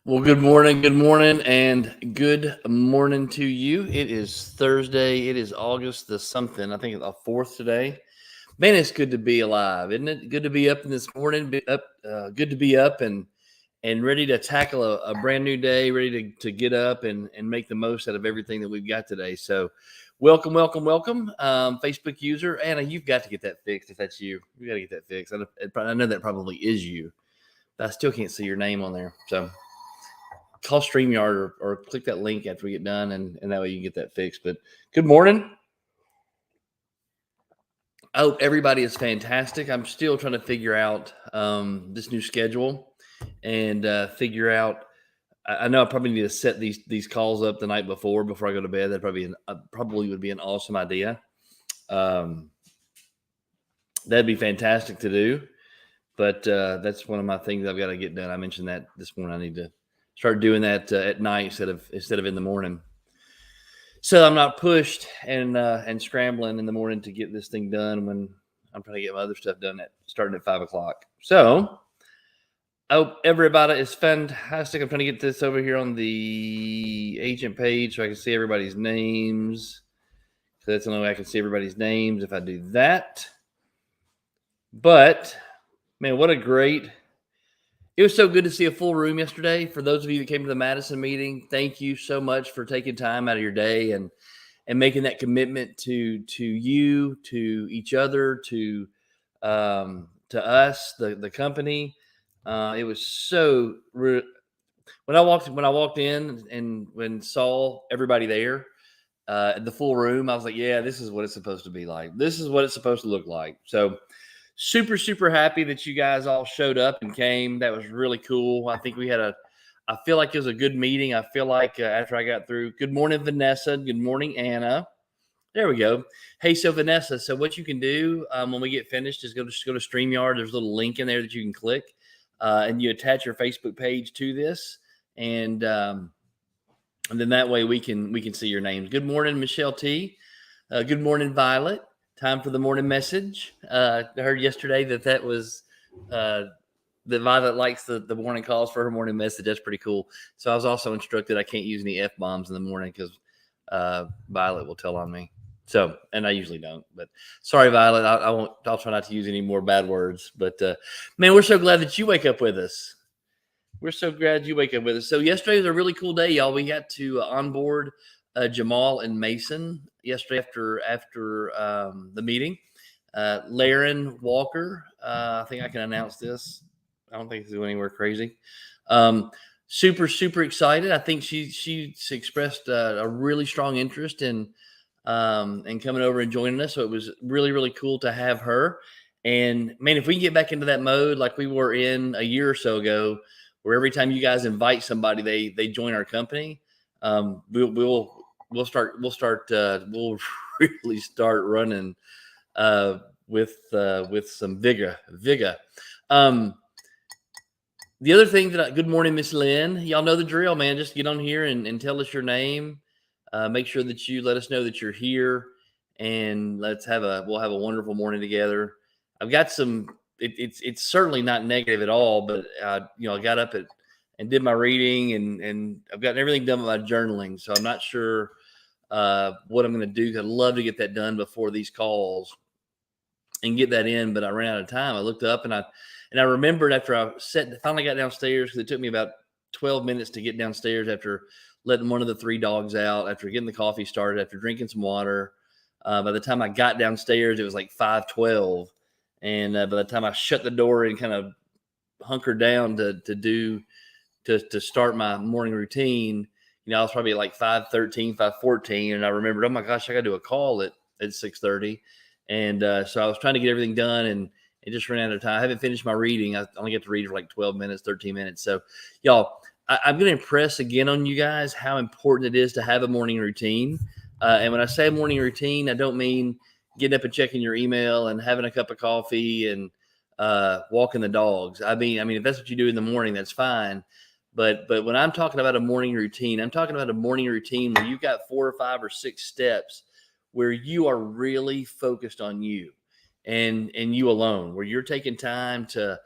Well, good morning, and good morning to you. It is Thursday. It is August the something. I think it's the fourth today. Man, it's good to be alive, isn't it? Good to be up in this morning. Good to be up and ready to tackle a brand new day. Ready to get up and make the most out of everything that we've got today. So, welcome, welcome, welcome, Facebook user Anna. You've got to get that fixed. If that's you, you got to get that fixed. I know that probably is you, but I still can't see your name on there. So call StreamYard or click that link after we get done, and that way you can get that fixed. But good morning. I hope everybody is fantastic. I'm still trying to figure out this new schedule and figure out. I know I probably need to set these calls up the night before I go to bed. That probably would be an awesome idea. Um, that'd be fantastic to do. But that's one of my things I've got to get done. I mentioned that this morning. I need to start doing that at night instead of in the morning, so I'm not pushed and scrambling in the morning to get this thing done when I'm trying to get my other stuff done starting at 5 o'clock. So I hope everybody is fantastic. I'm trying to get this over here on the agent page so I can see everybody's names. So that's the only way I can see everybody's names if I do that. But man, what a great. It was so good to see a full room yesterday. For those of you that came to the Madison meeting, thank you so much for taking time out of your day and making that commitment to you, to each other, to us, the company. It was so when I walked in and when saw everybody there, the full room, I was like, yeah, this is what it's supposed to be like. This is what it's supposed to look like. So super, super happy that you guys all showed up and came. That was really cool. I think I feel like it was a good meeting. I feel like after I got through, good morning, Vanessa. Good morning, Anna. There we go. Hey, so Vanessa, so what you can do when we get finished is just go to StreamYard. There's a little link in there that you can click and you attach your Facebook page to this. And then that way we can see your names. Good morning, Michelle T. Good morning, Violet. Time for the morning message. I heard yesterday that was that Violet likes the morning calls for her morning message. That's pretty cool. So I was also instructed I can't use any F-bombs in the morning because Violet will tell on me. So, and I usually don't, but sorry, Violet. I won't. I'll try not to use any more bad words. But man, we're so glad that you wake up with us. We're so glad you wake up with us. So yesterday was a really cool day, y'all. We got to onboard Jamal and Mason yesterday after the meeting. Laren Walker, I think I can announce this. I don't think it's going anywhere crazy. Super, super excited. I think she's expressed a really strong interest in coming over and joining us. So it was really, really cool to have her. And man, if we can get back into that mode like we were in a year or so ago, where every time you guys invite somebody, they join our company, we'll really start running with some vigor. The other thing good morning, Miss Lynn. Y'all know the drill, man. Just get on here and tell us your name. Make sure that you let us know that you're here, and we'll have a wonderful morning together. I've got some. It's certainly not negative at all, but I got up and did my reading, and I've gotten everything done with my journaling. So I'm not sure what I'm going to do. I'd love to get that done before these calls and get that in, but I ran out of time. I looked up and I remembered after I finally got downstairs, because it took me about 12 minutes to get downstairs after letting one of the 3 dogs out, after getting the coffee started, after drinking some water. By the time I got downstairs, it was like 5:12. And by the time I shut the door and kind of hunkered down to start my morning routine, I was probably like 5:13, 5:14. And I remembered, oh my gosh, I got to do a call at 6:30. And so I was trying to get everything done and it just ran out of time. I haven't finished my reading. I only get to read for like 12 minutes, 13 minutes. So y'all, I'm going to impress again on you guys how important it is to have a morning routine. And when I say morning routine, I don't mean getting up and checking your email and having a cup of coffee and walking the dogs. I mean, if that's what you do in the morning, that's fine. But when I'm talking about a morning routine, I'm talking about a morning routine where you've got 4 or 5 or 6 steps where you are really focused on you and you alone, where you're taking time to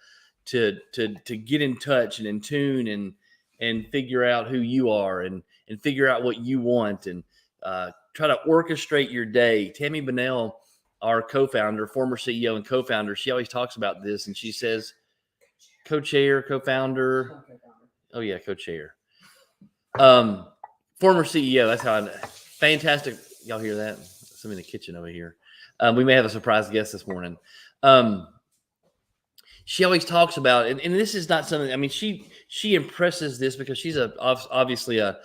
get in touch and in tune and figure out who you are and figure out what you want and try to orchestrate your day. Tammy Bunnell, our co-founder, former CEO and co-founder, she always talks about this, and she says, co-chair, co-founder. Oh yeah, co-chair. Former CEO. That's how fantastic. Y'all hear that? Somebody in the kitchen over here. We may have a surprise guest this morning. She always talks about, and this is not something, I mean, she impresses this because she's obviously a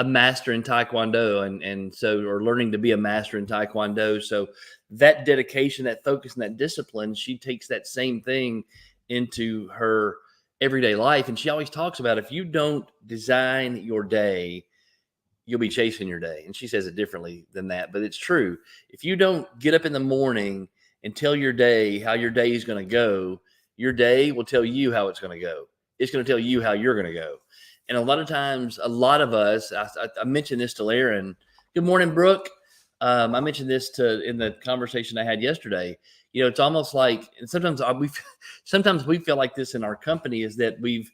master in Taekwondo and so, or learning to be a master in Taekwondo. So that dedication, that focus, and that discipline, she takes that same thing into her everyday life. And she always talks about, if you don't design your day, you'll be chasing your day. And she says it differently than that, but it's true. If you don't get up in the morning and tell your day how your day is going to go, your day will tell you how it's going to go. It's going to tell you how you're going to go. And a lot of times, a lot of us, I mentioned this to Laren. Good morning, Brooke. I mentioned this in the conversation I had yesterday. You know, it's almost like, and sometimes we feel like this in our company, is that we've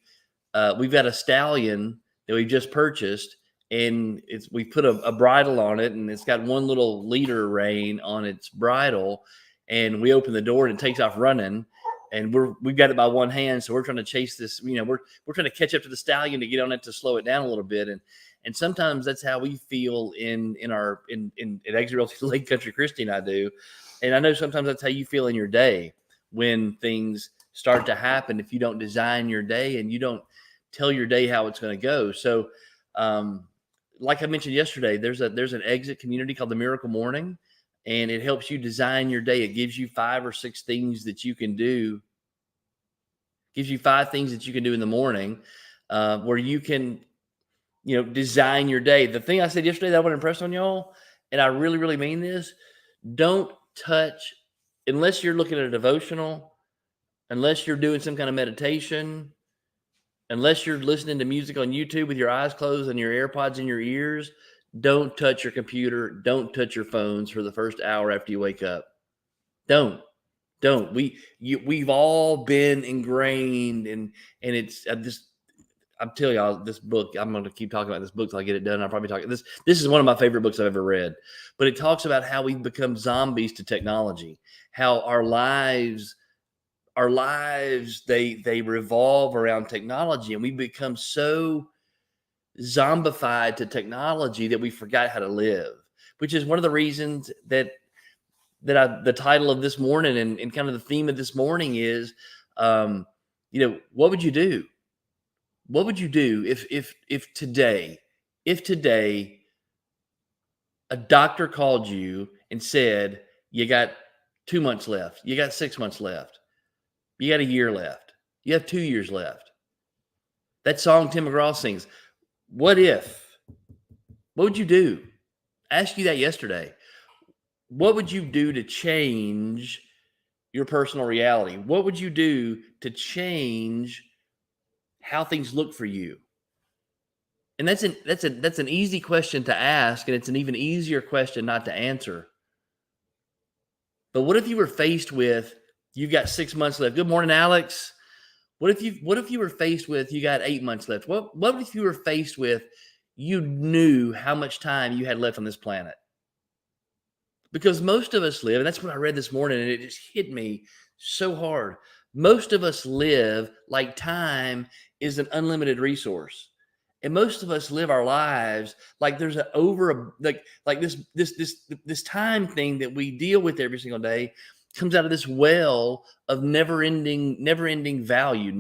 got a stallion that we've just purchased, and we put a bridle on it, and it's got one little leader rein on its bridle, and we open the door and it takes off running. And we've got it by one hand, so we're trying to chase this. You know, we're trying to catch up to the stallion to get on it to slow it down a little bit. And sometimes that's how we feel in Exit Realty Lake Country Christie and I do. And I know sometimes that's how you feel in your day when things start to happen. If you don't design your day and you don't tell your day how it's going to go. So, like I mentioned yesterday, there's an exit community called the Miracle Morning. And it helps you design your day. It gives you 5 or 6 things that you can do. Gives you 5 things that you can do in the morning where you can, design your day. The thing I said yesterday that I want to impress on y'all, and I really, really mean this, don't touch, unless you're looking at a devotional, unless you're doing some kind of meditation, unless you're listening to music on YouTube with your eyes closed and your AirPods in your ears, don't touch your computer. Don't touch your phones for the first hour after you wake up. Don't. We've all been ingrained, and it's I'm telling y'all, this book, I'm going to keep talking about this book till I get it done. I'll probably talk this. This is one of my favorite books I've ever read, but it talks about how we've become zombies to technology, how our lives, they revolve around technology, and we become so zombified to technology that we forgot how to live, which is one of the reasons that the title of this morning and kind of the theme of this morning is, what would you do? What would you do if today a doctor called you and said, you got 2 months left, you got 6 months left, you got a year left, you have 2 years left? That song Tim McGraw sings, what if? What would you do? I asked you that yesterday. What would you do to change your personal reality? What would you do to change how things look for you? And that's an easy question to ask, and it's an even easier question not to answer. But what if you were faced with, you've got 6 months left? Good morning, Alex. What if you were faced with, you got 8 months left? What if you were faced with, you knew how much time you had left on this planet? Because most of us live, and that's what I read this morning, and it just hit me so hard. Most of us live like time is an unlimited resource. And most of us live our lives like there's this time thing that we deal with every single day comes out of this well of never-ending value.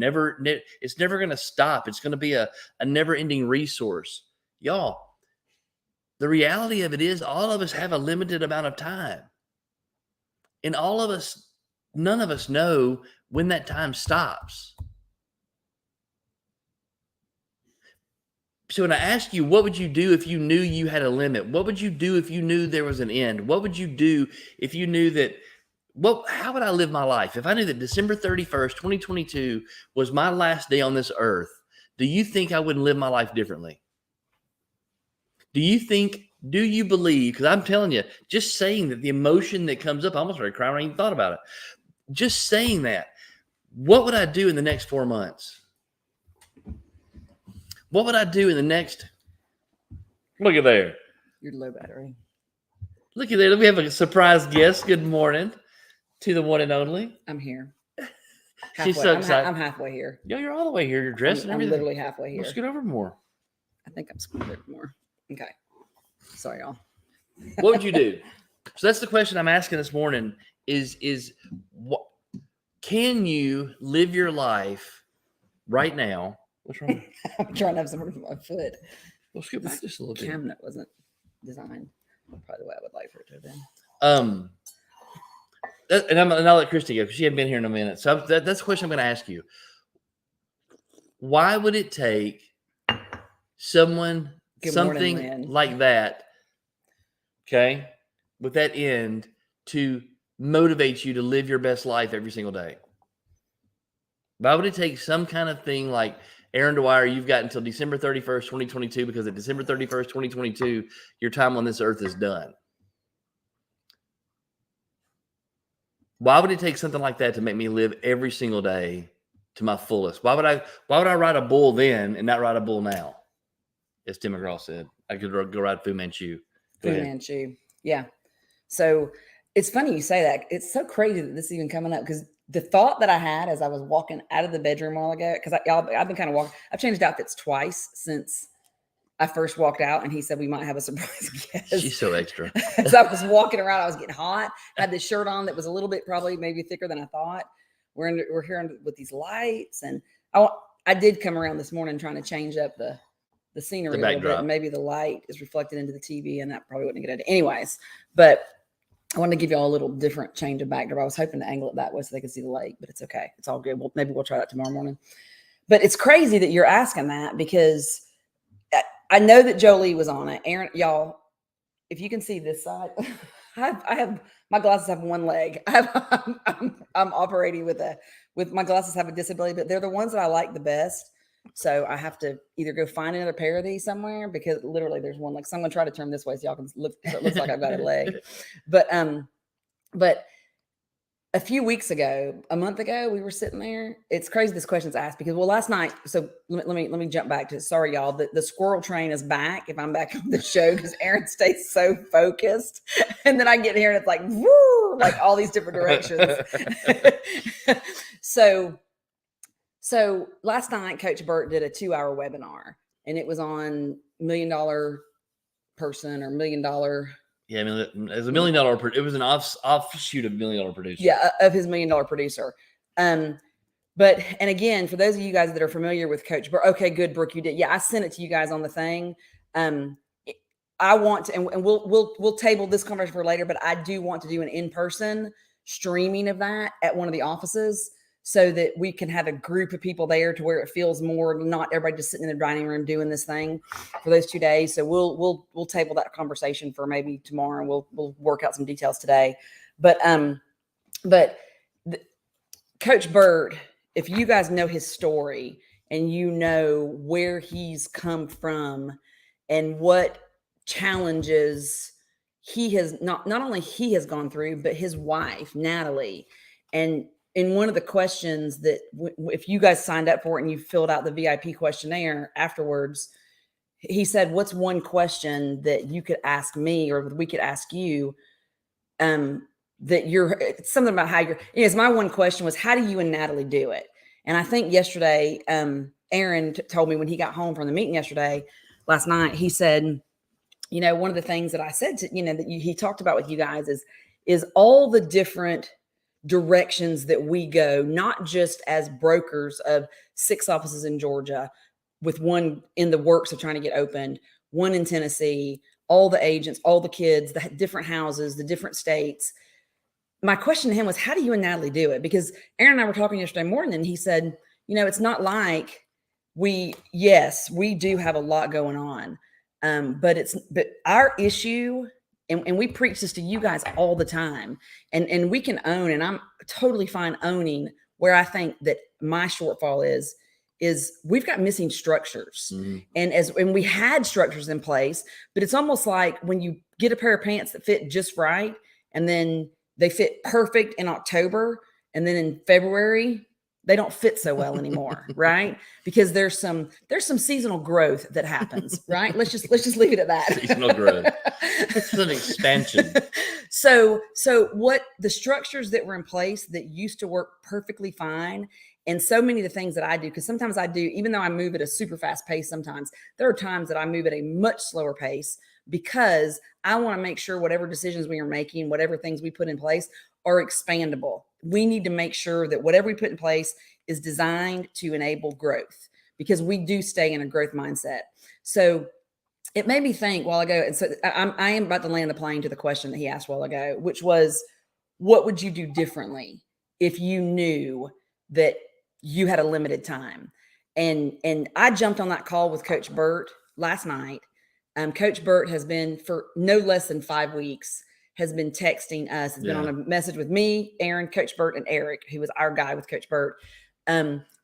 It's never going to stop. It's going to be a never-ending resource. Y'all, the reality of it is all of us have a limited amount of time. And none of us know when that time stops. So when I ask you, what would you do if you knew you had a limit? What would you do if you knew there was an end? What would you do if you knew that, how would I live my life? If I knew that December 31st, 2022 was my last day on this earth, do you think I wouldn't live my life differently? Do you believe, because I'm telling you, just saying that, the emotion that comes up, I almost started crying when I even thought about it. Just saying that, what would I do in the next 4 months? What would I do in the next? Look at there. You're low battery. Look at there. We have a surprise guest. Good morning to the one and only. I'm here. She's so excited. I'm halfway here. Yo, you're all the way here. You're dressed and I'm everything. literally halfway here. Let's get over more. I think I'm scooted more. Okay. Sorry, y'all. What would you do? So that's the question I'm asking this morning is what can you live your life right now? What's wrong? I'm trying to have some room for my foot. Well, scoot back just a little The bit. cabinet wasn't designed probably the way I would like for it to have been. And I'll let Christy go because she hadn't been here in a minute. So that's the question I'm going to ask you. Why would it take someone, something like that, okay, with that end to motivate you to live your best life every single day? Why would it take some kind of thing like Aaron Dwyer, you've got until December 31st, 2022, because at December 31st, 2022, your time on this earth is done. Why would it take something like that to make me live every single day to my fullest? Why would I ride a bull then and not ride a bull now? As Tim McGraw said, I could go ride Fu Manchu. Fu Manchu. Yeah. So it's funny you say that. It's so crazy that this is even coming up because the thought that I had as I was walking out of the bedroom a while ago, because I've been kind of walking, I've changed outfits twice since I first walked out, and he said we might have a surprise guest. She's so extra. As I was walking around, I was getting hot. I had this shirt on that was a little bit probably maybe thicker than I thought. We're here with these lights, and I did come around this morning trying to change up the scenery a little bit. And maybe the light is reflected into the TV, and that probably wouldn't get it. Anyways, but I wanted to give you all a little different change of backdrop. I was hoping to angle it that way so they could see the lake, but it's okay. It's all good. Maybe we'll try that tomorrow morning. But it's crazy that you're asking that because I know that Jolie was on it. Aaron, y'all, if you can see this side, I have my glasses have one leg. I'm operating with my glasses have a disability, but they're the ones that I like the best. So I have to either go find another pair of these somewhere because literally there's one. Like, so I'm gonna try to turn this way so y'all can look. So it looks like I've got a leg. But a few weeks ago, a month ago, we were sitting there. It's crazy this question's asked because, well, last night, so let me jump back to, sorry, y'all, the squirrel train is back if I'm back on the show because Aaron stays so focused. And then I get here and it's like, woo, like all these different directions. So last night, Coach Burt did a 2-hour webinar, and it was on $1 Million Person or $1 Million. Yeah, I mean, it was $1 million. It was an offshoot of $1 Million Producer. Yeah, of his $1 Million Producer. But and again, for those of you guys that are familiar with Coach Brooke, okay, good, Brooke, you did. Yeah, I sent it to you guys on the thing. I want to, and we'll table this conversation for later, but I do want to do an in-person streaming of that at one of the offices so that we can have a group of people there to where it feels more not everybody just sitting in the dining room doing this thing for those 2 days. So we'll table that conversation for maybe tomorrow, and we'll work out some details today. But Coach Burt, if you guys know his story and you know where he's come from and what challenges he has not only he has gone through, but his wife, Natalie. And in one of the questions that if you guys signed up for it and you filled out the VIP questionnaire afterwards, he said, what's one question that you could ask me or we could ask you that you're something about how you're, my one question was, how do you and Natalie do it? And I think yesterday, Aaron told me when he got home from the meeting last night, he said, one of the things that I said to, that he talked about with you guys is all the different directions that we go, not just as brokers of 6 offices in Georgia, with one in the works of trying to get opened, one in Tennessee, all the agents, all the kids, the different houses, the different states. My question to him was, how do you and Natalie do it? Because Aaron and I were talking yesterday morning, and he said, it's not like we do have a lot going on. But our issue, and we preach this to you guys all the time, and we can own, and I'm totally fine owning where I think that my shortfall is we've got missing structures. Mm-hmm. And we had structures in place, but it's almost like when you get a pair of pants that fit just right, and then they fit perfect in October, and then in February, they don't fit so well anymore, right? Because there's some seasonal growth that happens, right? Let's just leave it at that. Seasonal growth. It's an expansion. So what the structures that were in place that used to work perfectly fine, and so many of the things that I do, because sometimes I do, even though I move at a super fast pace, sometimes there are times that I move at a much slower pace because I want to make sure whatever decisions we are making, whatever things we put in place are expandable. We need to make sure that whatever we put in place is designed to enable growth, because we do stay in a growth mindset. So it made me think while ago, and so I am about to land the plane to the question that he asked a while ago, which was, what would you do differently if you knew that you had a limited time? And I jumped on that call with Coach Burt last night. Coach Burt has been, for no less than 5 weeks, has been texting us, has been on a message with me, Aaron, Coach Burt, and Eric, who was our guy with Coach Burt,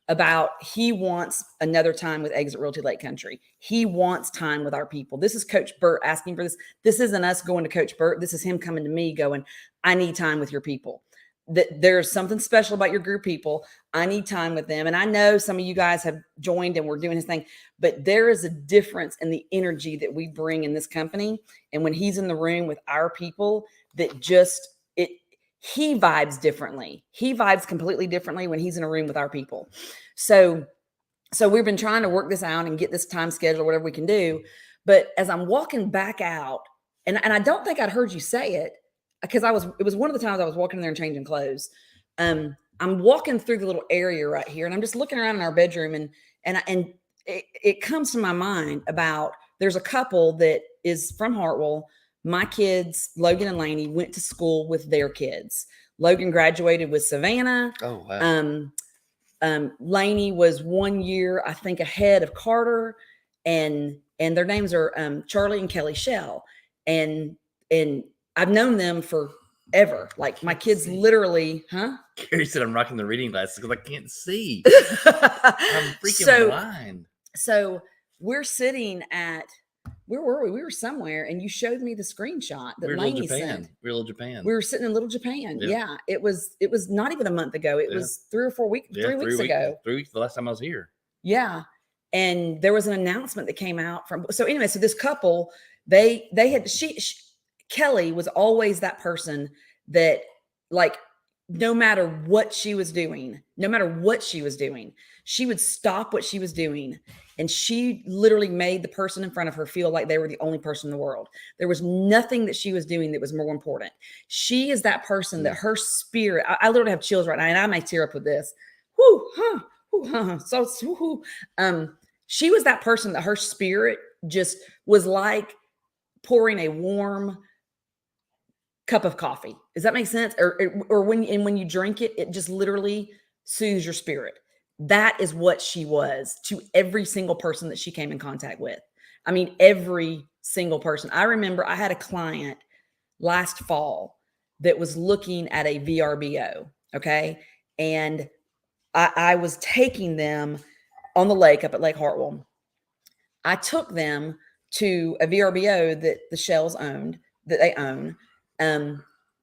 about he wants another time with Exit Realty Lake Country. He wants time with our people. This is Coach Burt asking for this. This isn't us going to Coach Burt. This is him coming to me going, I need time with your people. That there's something special about your group people. I need time with them. And I know some of you guys have joined and we're doing his thing, but there is a difference in the energy that we bring in this company. And when he's in the room with our people, that just, he vibes differently. He vibes completely differently when he's in a room with our people. So we've been trying to work this out and get this time schedule, whatever we can do. But as I'm walking back out, and I don't think I'd heard you say it, because it was one of the times I was walking in there and changing clothes. I'm walking through the little area right here, and I'm just looking around in our bedroom, and it comes to my mind about, there's a couple that is from Hartwell. My kids, Logan and Lainey, went to school with their kids. Logan graduated with Savannah. Oh, wow. Lainey was 1 year, I think, ahead of Carter, and their names are Charlie and Kelly Shell, and I've known them forever. Like, my kids literally, Gary said I'm rocking the reading glasses because I can't see. I'm freaking blind. So we're sitting at, where were we? We were somewhere, and you showed me the screenshot that Lainey sent. We were in Little Japan. We were sitting in Little Japan. Yeah. It was not even a month ago. It was 3 or 4 weeks, 3 weeks ago. 3 weeks, the last time I was here. Yeah. And there was an announcement that came out so this couple, they had, Kelly was always that person that, like, no matter what she was doing, she would stop what she was doing. And she literally made the person in front of her feel like they were the only person in the world. There was nothing that she was doing that was more important. She is that person that her spirit, I literally have chills right now, and I may tear up with this. She was that person that her spirit just was like pouring a warm cup of coffee. Does that make sense? Or when you drink it, it just literally soothes your spirit. That is what she was to every single person that she came in contact with. I mean, every single person. I remember I had a client last fall that was looking at a VRBO. Okay. And I was taking them on the lake up at Lake Hartwell. I took them to a VRBO that the Shells owned, that they own,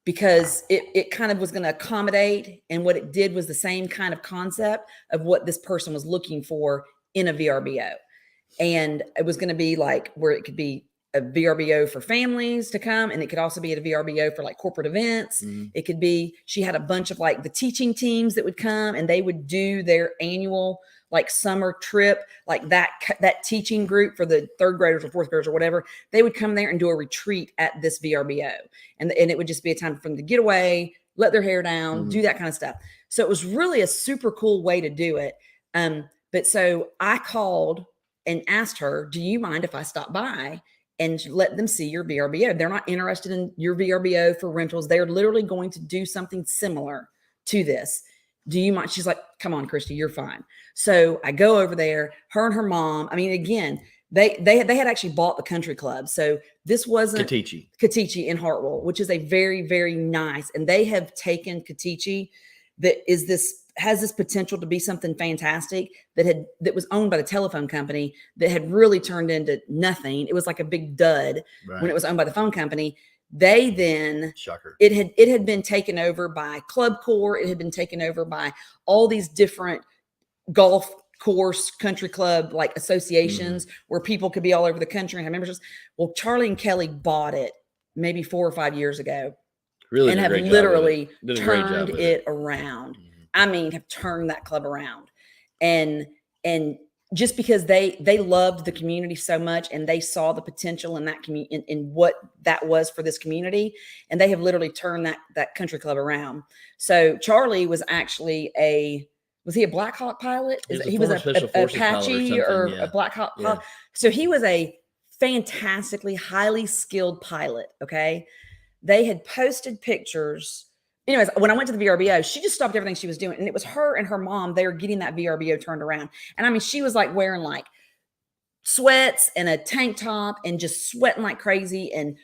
because it kind of was going to accommodate, and what it did was the same kind of concept of what this person was looking for in a VRBO. And it was going to be like where it could be a VRBO for families to come, and it could also be at a VRBO for like corporate events. Mm-hmm. It could be, she had a bunch of like the teaching teams that would come, and they would do their annual like summer trip, like that teaching group for the 3rd graders or 4th graders or whatever. They would come there and do a retreat at this VRBO, and it would just be a time for them to get away, let their hair down, do that kind of stuff. So it was really a super cool way to do it. But so I called and asked her, do you mind if I stop by and let them see your VRBO? They're not interested in your VRBO for rentals. They're literally going to do something similar to this. Do you mind? She's like, come on, Christy, you're fine. So I go over there, her and her mom. I mean, again, they had actually bought the country club. So this wasn't Katichi in Hartwell, which is a very, very nice, and they have taken Katichi has this potential to be something fantastic that was owned by the telephone company that had really turned into nothing. It was like a big dud when it was owned by the phone company. They then Shocker. it had been taken over by Club Corps. It had been taken over by all these different golf course, country club like associations where people could be all over the country and have memberships. Well, Charlie and Kelly bought it maybe 4 or 5 years ago, Really and did a have great job literally with it. Did a great job turned with it around. I mean, have turned that club around. And just because they loved the community so much, and they saw the potential in that community, in what that was for this community, and they have literally turned that country club around. So Charlie was actually was he a Black Hawk pilot? He was a Special Forces pilot Apache or a Black Hawk pilot. So he was a fantastically highly skilled pilot. Okay. They had posted pictures. Anyways, when I went to the VRBO, she just stopped everything she was doing. And it was her and her mom. They were getting that VRBO turned around. And I mean, she was like wearing like sweats and a tank top and just sweating like crazy and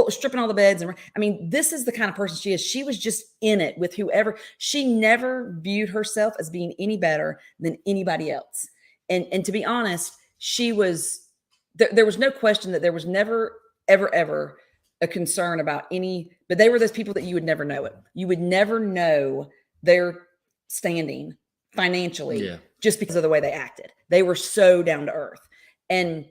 stripping all the beds. And I mean, this is the kind of person she is. She was just in it with whoever. She never viewed herself as being any better than anybody else. And to be honest, she was, there was no question that there was never, ever a concern about but they were those people that you would never know it. You would never know their standing financially just because of the way they acted. They were so down to earth. And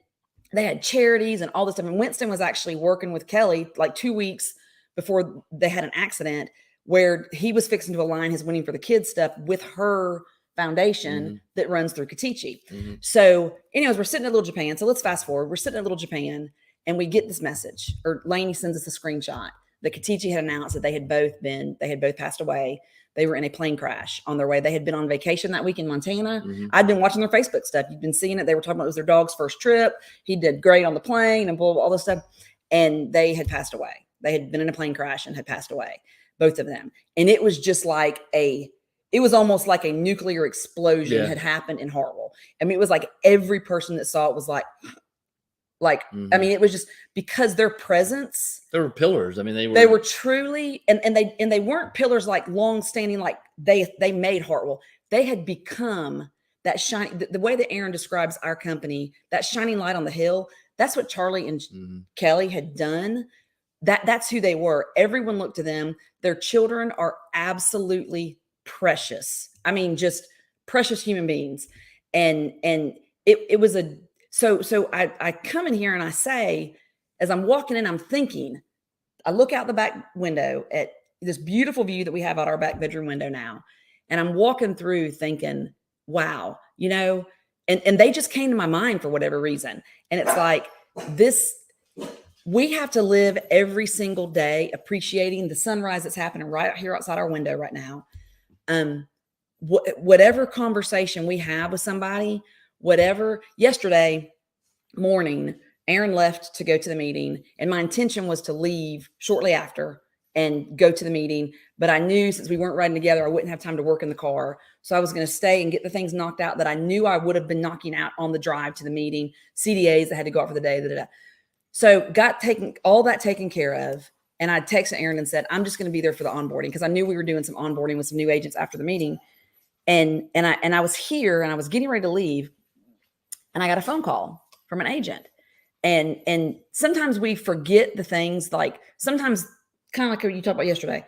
they had charities and all this stuff. And Winston was actually working with Kelly like 2 weeks before they had an accident where he was fixing to align his Winning for the Kids stuff with her foundation that runs through Katichi. So, anyways, we're sitting at Little Japan. So let's fast forward. We're sitting at Little Japan and we get this message, or Lainey sends us a screenshot that Katichi had announced that they had both passed away. They were in a plane crash on their way. They had been on vacation that week in Montana. I'd been watching their Facebook stuff. You've been seeing it. They were talking about it was their dog's first trip. He did great on the plane and blah, blah, all this stuff. And they had passed away. They had been in a plane crash and had passed away, both of them. And it was just like it was almost like a nuclear explosion had happened in Hartwell. I mean, it was like every person that saw it was like, I mean, it was just because their presence. They were pillars. I mean, they were truly, and they weren't pillars like long standing, like they made Hartwell. They had become that shine. The way that Aaron describes our company, that shining light on the hill. That's what Charlie and Kelly had done. That's who they were. Everyone looked to them. Their children are absolutely precious. I mean, just precious human beings. And it was so I come in here and I say, as I'm walking in, I'm thinking, I look out the back window at this beautiful view that we have out our back bedroom window now. And I'm walking through thinking, wow, and they just came to my mind for whatever reason. And it's like we have to live every single day appreciating the sunrise that's happening right here outside our window right now. Whatever conversation we have with somebody, yesterday morning, Aaron left to go to the meeting, and my intention was to leave shortly after and go to the meeting. But I knew since we weren't riding together, I wouldn't have time to work in the car. So I was going to stay and get the things knocked out that I knew I would have been knocking out on the drive to the meeting, CDAs that had to go out for the day. So got all that taken care of. And I texted Aaron and said, I'm just going to be there for the onboarding, because I knew we were doing some onboarding with some new agents after the meeting. And I was here and I was getting ready to leave, and I got a phone call from an agent. And sometimes we forget the things, like sometimes, kind of like what you talked about yesterday,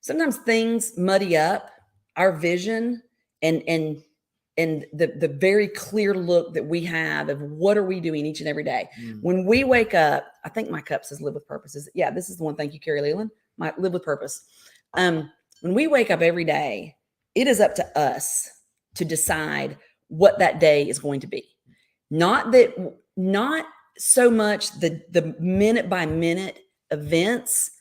sometimes things muddy up our vision and the very clear look that we have of what are we doing each and every day. When we wake up, I think my cup says live with purpose. This is the one. Thank you, Carrie Leland. My live with purpose. When we wake up every day, it is up to us to decide what that day is going to be. Not so much the minute by minute events,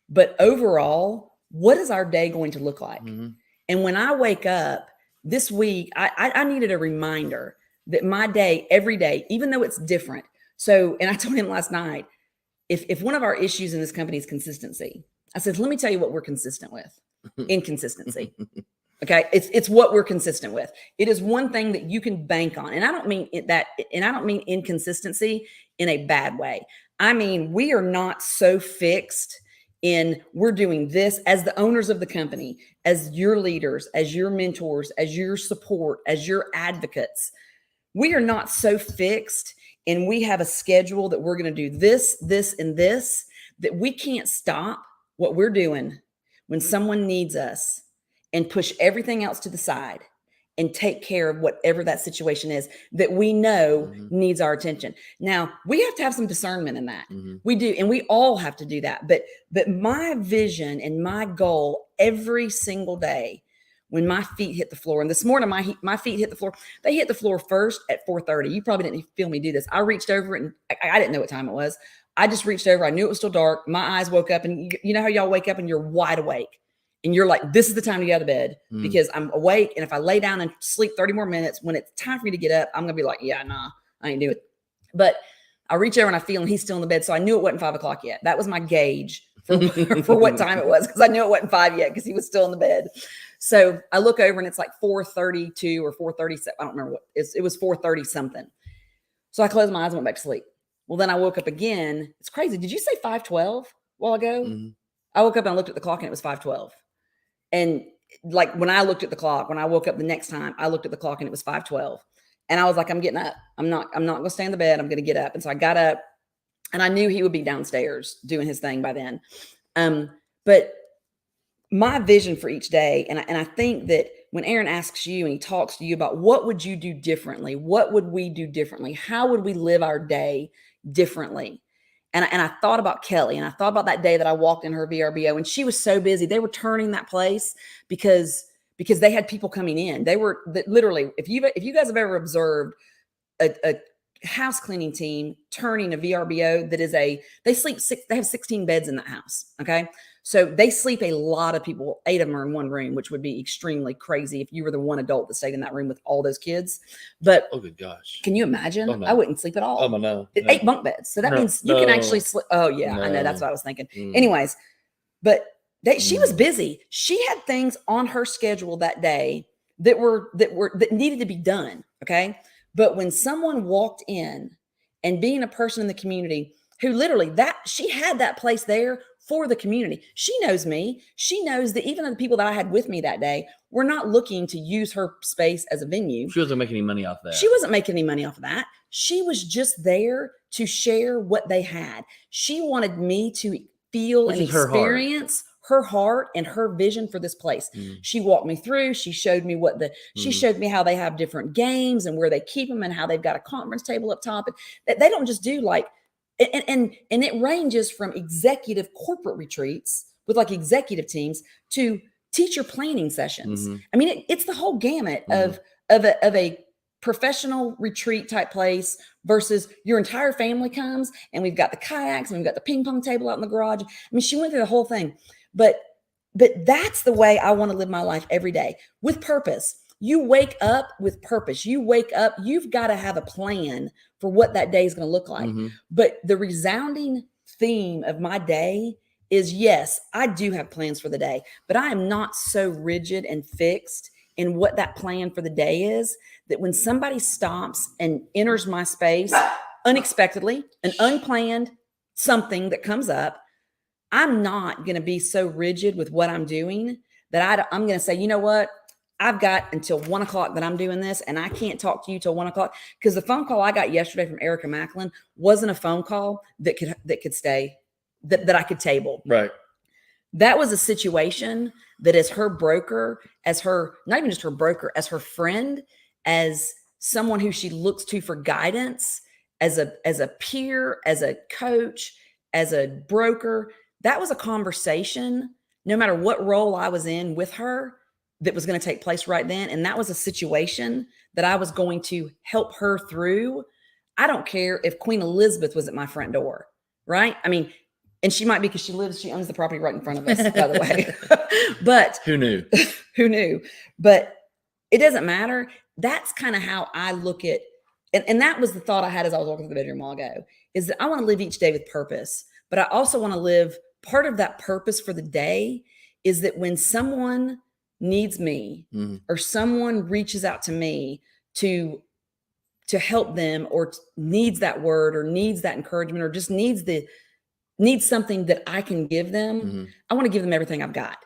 but overall, what is our day going to look like? And when I wake up this week, I needed a reminder that my day, every day, even though it's different. So, and I told him last night, if one of our issues in this company is consistency, I said, let me tell you what we're consistent with. Inconsistency. Okay. It's what we're consistent with. It is one thing that you can bank on. And I don't mean inconsistency in a bad way. I mean, we are not so fixed in we're doing this as the owners of the company, as your leaders, as your mentors, as your support, as your advocates. We are not so fixed and we have a schedule that we're going to do this, and this, that we can't stop what we're doing when someone needs us and push everything else to the side and take care of whatever that situation is that we know needs our attention. Now, we have to have some discernment in that. We do, and we all have to do that. But my vision and my goal every single day when my feet hit the floor, and this morning my feet hit the floor, they hit the floor first at 4:30. You probably didn't feel me do this. I reached over and I didn't know what time it was. I just reached over. I knew it was still dark. My eyes woke up, and you know how y'all wake up and you're wide awake. And you're like, this is the time to get out of bed because I'm awake. And if I lay down and sleep 30 more minutes, when it's time for me to get up, I'm going to be like, yeah, nah, I ain't do it. But I reach over and I feel, and he's still in the bed. So I knew it wasn't 5 o'clock yet. That was my gauge for what time it was, because I knew it wasn't 5 yet because he was still in the bed. So I look over and it's like 4:32 or 4:37. I don't remember what it was 4:30 something. So I closed my eyes and went back to sleep. Well, then I woke up again. It's crazy. Did you say 5:12 a while ago? I woke up and I looked at the clock and it was 5:12. And like when I looked at the clock, when I woke up the next time, I looked at the clock and it was 5:12. And I was like, I'm getting up. I'm not going to stay in the bed. I'm going to get up. And so I got up and I knew he would be downstairs doing his thing by then. But my vision for each day, and I think that when Aaron asks you and he talks to you about what would you do differently? What would we do differently? How would we live our day differently? And I thought about Kelly, and I thought about that day that I walked in her VRBO, and she was so busy. They were turning that place because they had people coming in. They were literally, if you guys have ever observed a house cleaning team turning a VRBO that is they have 16 beds in that house. Okay. So they sleep a lot of people. 8 of them are in one room, which would be extremely crazy if you were the one adult that stayed in that room with all those kids. But oh, good gosh, can you imagine? Oh, no. I wouldn't sleep at all. Oh, no. 8 bunk beds. So that means you can actually sleep. Oh yeah, I know. That's what I was thinking. Anyways, but she was busy. She had things on her schedule that day that needed to be done. Okay. But when someone walked in, and being a person in the community who literally she had that place there for the community. She knows me. She knows that even the people that I had with me that day were not looking to use her space as a venue. She wasn't making any money off that. She wasn't making any money off of that. She was just there to share what they had. She wanted me to feel and experience her heart and her vision for this place. She walked me through. She showed me she showed me how they have different games and where they keep them and how they've got a conference table up top. And they don't just do like, and it ranges from executive corporate retreats with like executive teams to teacher planning sessions. I mean, it's the whole gamut of a professional retreat type place versus your entire family comes and we've got the kayaks and we've got the ping pong table out in the garage. I mean, she went through the whole thing, but that's the way I want to live my life every day, with purpose. You wake up with purpose. You wake up, you've got to have a plan for what that day is going to look like. But the resounding theme of my day is, yes, I do have plans for the day, but I am not so rigid and fixed in what that plan for the day is that when somebody stops and enters my space unexpectedly, an unplanned something that comes up, I'm not going to be so rigid with what I'm doing that I'm going to say, you know what? I've got until 1 o'clock that I'm doing this, and I can't talk to you till 1 o'clock, because the phone call I got yesterday from Erica Macklin wasn't a phone call that could stay, that I could table. Right. That was a situation that as her broker, as her, not even just her broker, as her friend, as someone who she looks to for guidance, as a peer, as a coach, as a broker, that was a conversation, no matter what role I was in with her, that was going to take place right then. And that was a situation that I was going to help her through. I don't care if Queen Elizabeth was at my front door, right? I mean, and she might be, because she owns the property right in front of us, by the way. But who knew? Who knew? But it doesn't matter. That's kind of how I look at, and that was the thought I had as I was walking through the bedroom a while ago, is that I want to live each day with purpose. But I also want to live, part of that purpose for the day is that when someone needs me or someone reaches out to me to help them, or needs that word, or needs that encouragement, or just needs something that I can give them, I want to give them everything I've got.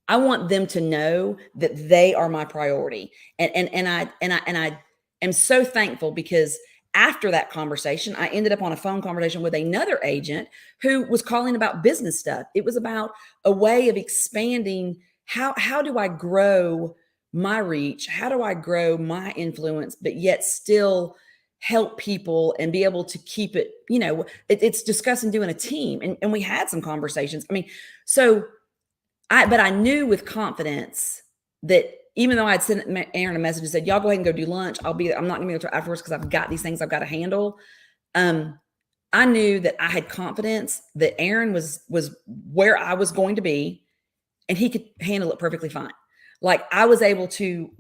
I want them to know that they are my priority. And I am so thankful, because after that conversation, I ended up on a phone conversation with another agent who was calling about business stuff. It was about a way of expanding. How do I grow my reach? How do I grow my influence, but yet still help people and be able to keep it, it's discussing doing a team. And we had some conversations. I mean, but I knew with confidence that even though I'd sent Aaron a message and said, y'all go ahead and go do lunch. I'm not gonna be able to afterwards because I've got these things I've got to handle. I knew that I had confidence that Aaron was where I was going to be and he could handle it perfectly fine. Like I was able to,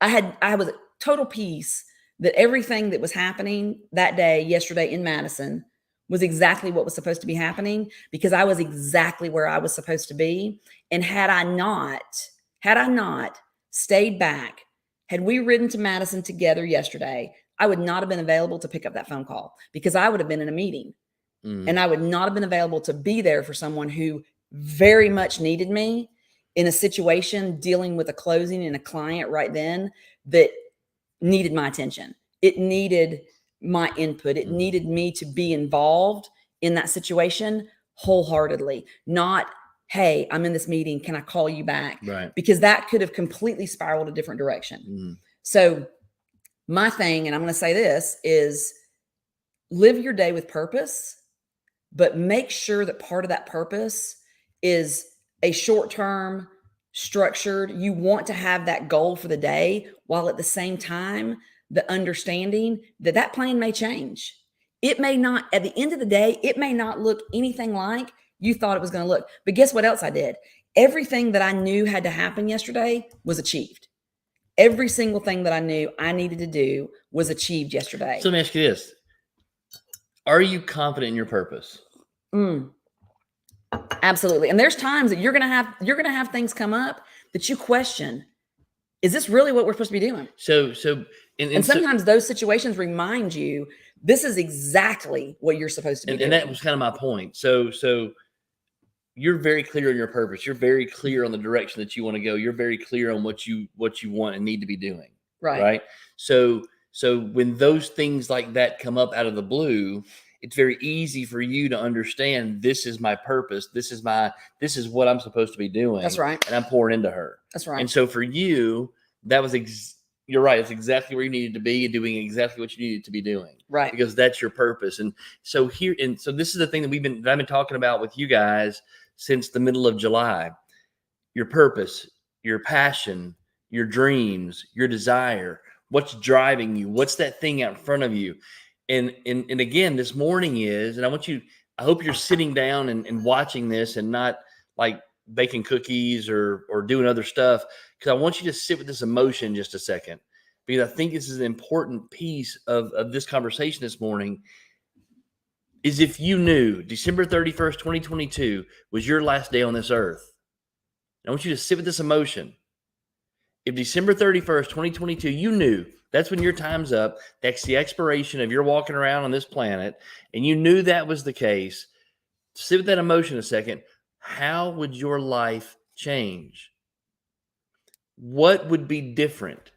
I was at total peace that everything that was happening that day, yesterday in Madison, was exactly what was supposed to be happening because I was exactly where I was supposed to be. And had I not stayed back, had we ridden to Madison together yesterday, I would not have been available to pick up that phone call because I would have been in a meeting and I would not have been available to be there for someone who very much needed me in a situation dealing with a closing and a client right then that needed my attention. It needed my input. It needed me to be involved in that situation wholeheartedly, not, hey, I'm in this meeting. Can I call you back? Right. Because that could have completely spiraled a different direction. So my thing, and I'm going to say this, is live your day with purpose, but make sure that part of that purpose is a short-term, structured. You want to have that goal for the day, while at the same time, the understanding that that plan may change. It may not, at the end of the day, it may not look anything like you thought it was going to look. But guess what else I did? Everything that I knew had to happen yesterday was achieved. Every single thing that I knew I needed to do was achieved yesterday. So let me ask you this. Are you confident in your purpose? Absolutely. And there's times that you're going to have things come up that you question, is this really what we're supposed to be doing? So sometimes those situations remind you, this is exactly what you're supposed to be doing. And that was kind of my point. So you're very clear on your purpose. You're very clear on the direction that you want to go. You're very clear on what you want and need to be doing. Right. So when those things like that come up out of the blue, it's very easy for you to understand, this is my purpose. This is what I'm supposed to be doing. That's right. And I'm pouring into her. That's right. And so for you, that was you're right. It's exactly where you needed to be and doing exactly what you needed to be doing. Right. Because that's your purpose. And so this is the thing that I've been talking about with you guys since the middle of July. Your purpose, your passion, your dreams, your desire, what's driving you, what's that thing out in front of you. And again, this morning and I hope you're sitting down and watching this and not like baking cookies or doing other stuff, because I want you to sit with this emotion just a second, because I think this is an important piece of this conversation this morning. Is if you knew December 31st, 2022 was your last day on this earth, I want you to sit with this emotion. If December 31st, 2022, you knew that's when your time's up, that's the expiration of your walking around on this planet, and you knew that was the case, sit with that emotion a second. How would your life change? What would be different?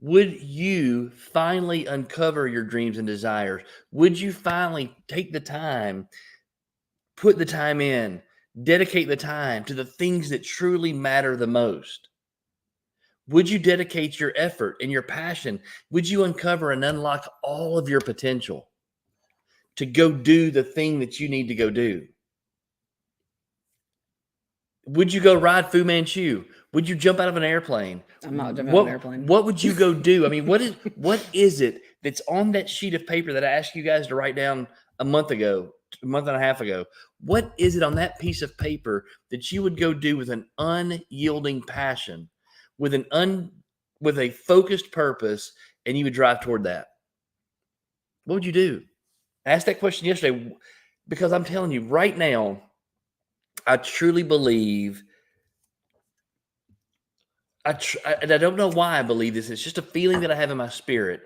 Would you finally uncover your dreams and desires? Would you finally take the time, put the time in, dedicate the time to the things that truly matter the most? Would you dedicate your effort and your passion? Would you uncover and unlock all of your potential to go do the thing that you need to go do? Would you go ride Fu Manchu? Would you jump out of an airplane? I'm not jumping out of an airplane. What would you go do? I mean, what is it that's on that sheet of paper that I asked you guys to write down a month and a half ago? What is it on that piece of paper that you would go do with an unyielding passion, with a focused purpose, and you would drive toward that? What would you do? I asked that question yesterday because I'm telling you right now, I truly believe, and I don't know why I believe this, it's just a feeling that I have in my spirit,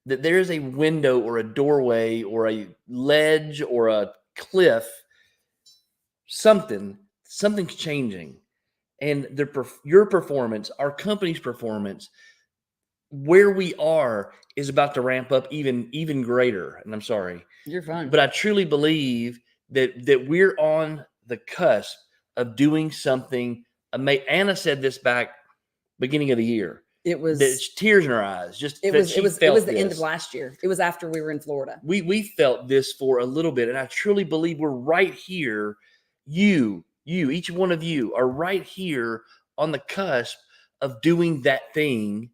that there is a window or a doorway or a ledge or a cliff, something's changing. And your performance, our company's performance, where we are is about to ramp up even greater. And I'm sorry, You're fine. but I truly believe that we're on the cusp of doing something amazing. Anna said this back beginning of the year. It was There's tears in her eyes. Just it that was she it was it felt was the end of this. last year. It was after we were in Florida. We felt this for a little bit, and I truly believe we're right here. You, each one of you are right here on the cusp of doing that thing,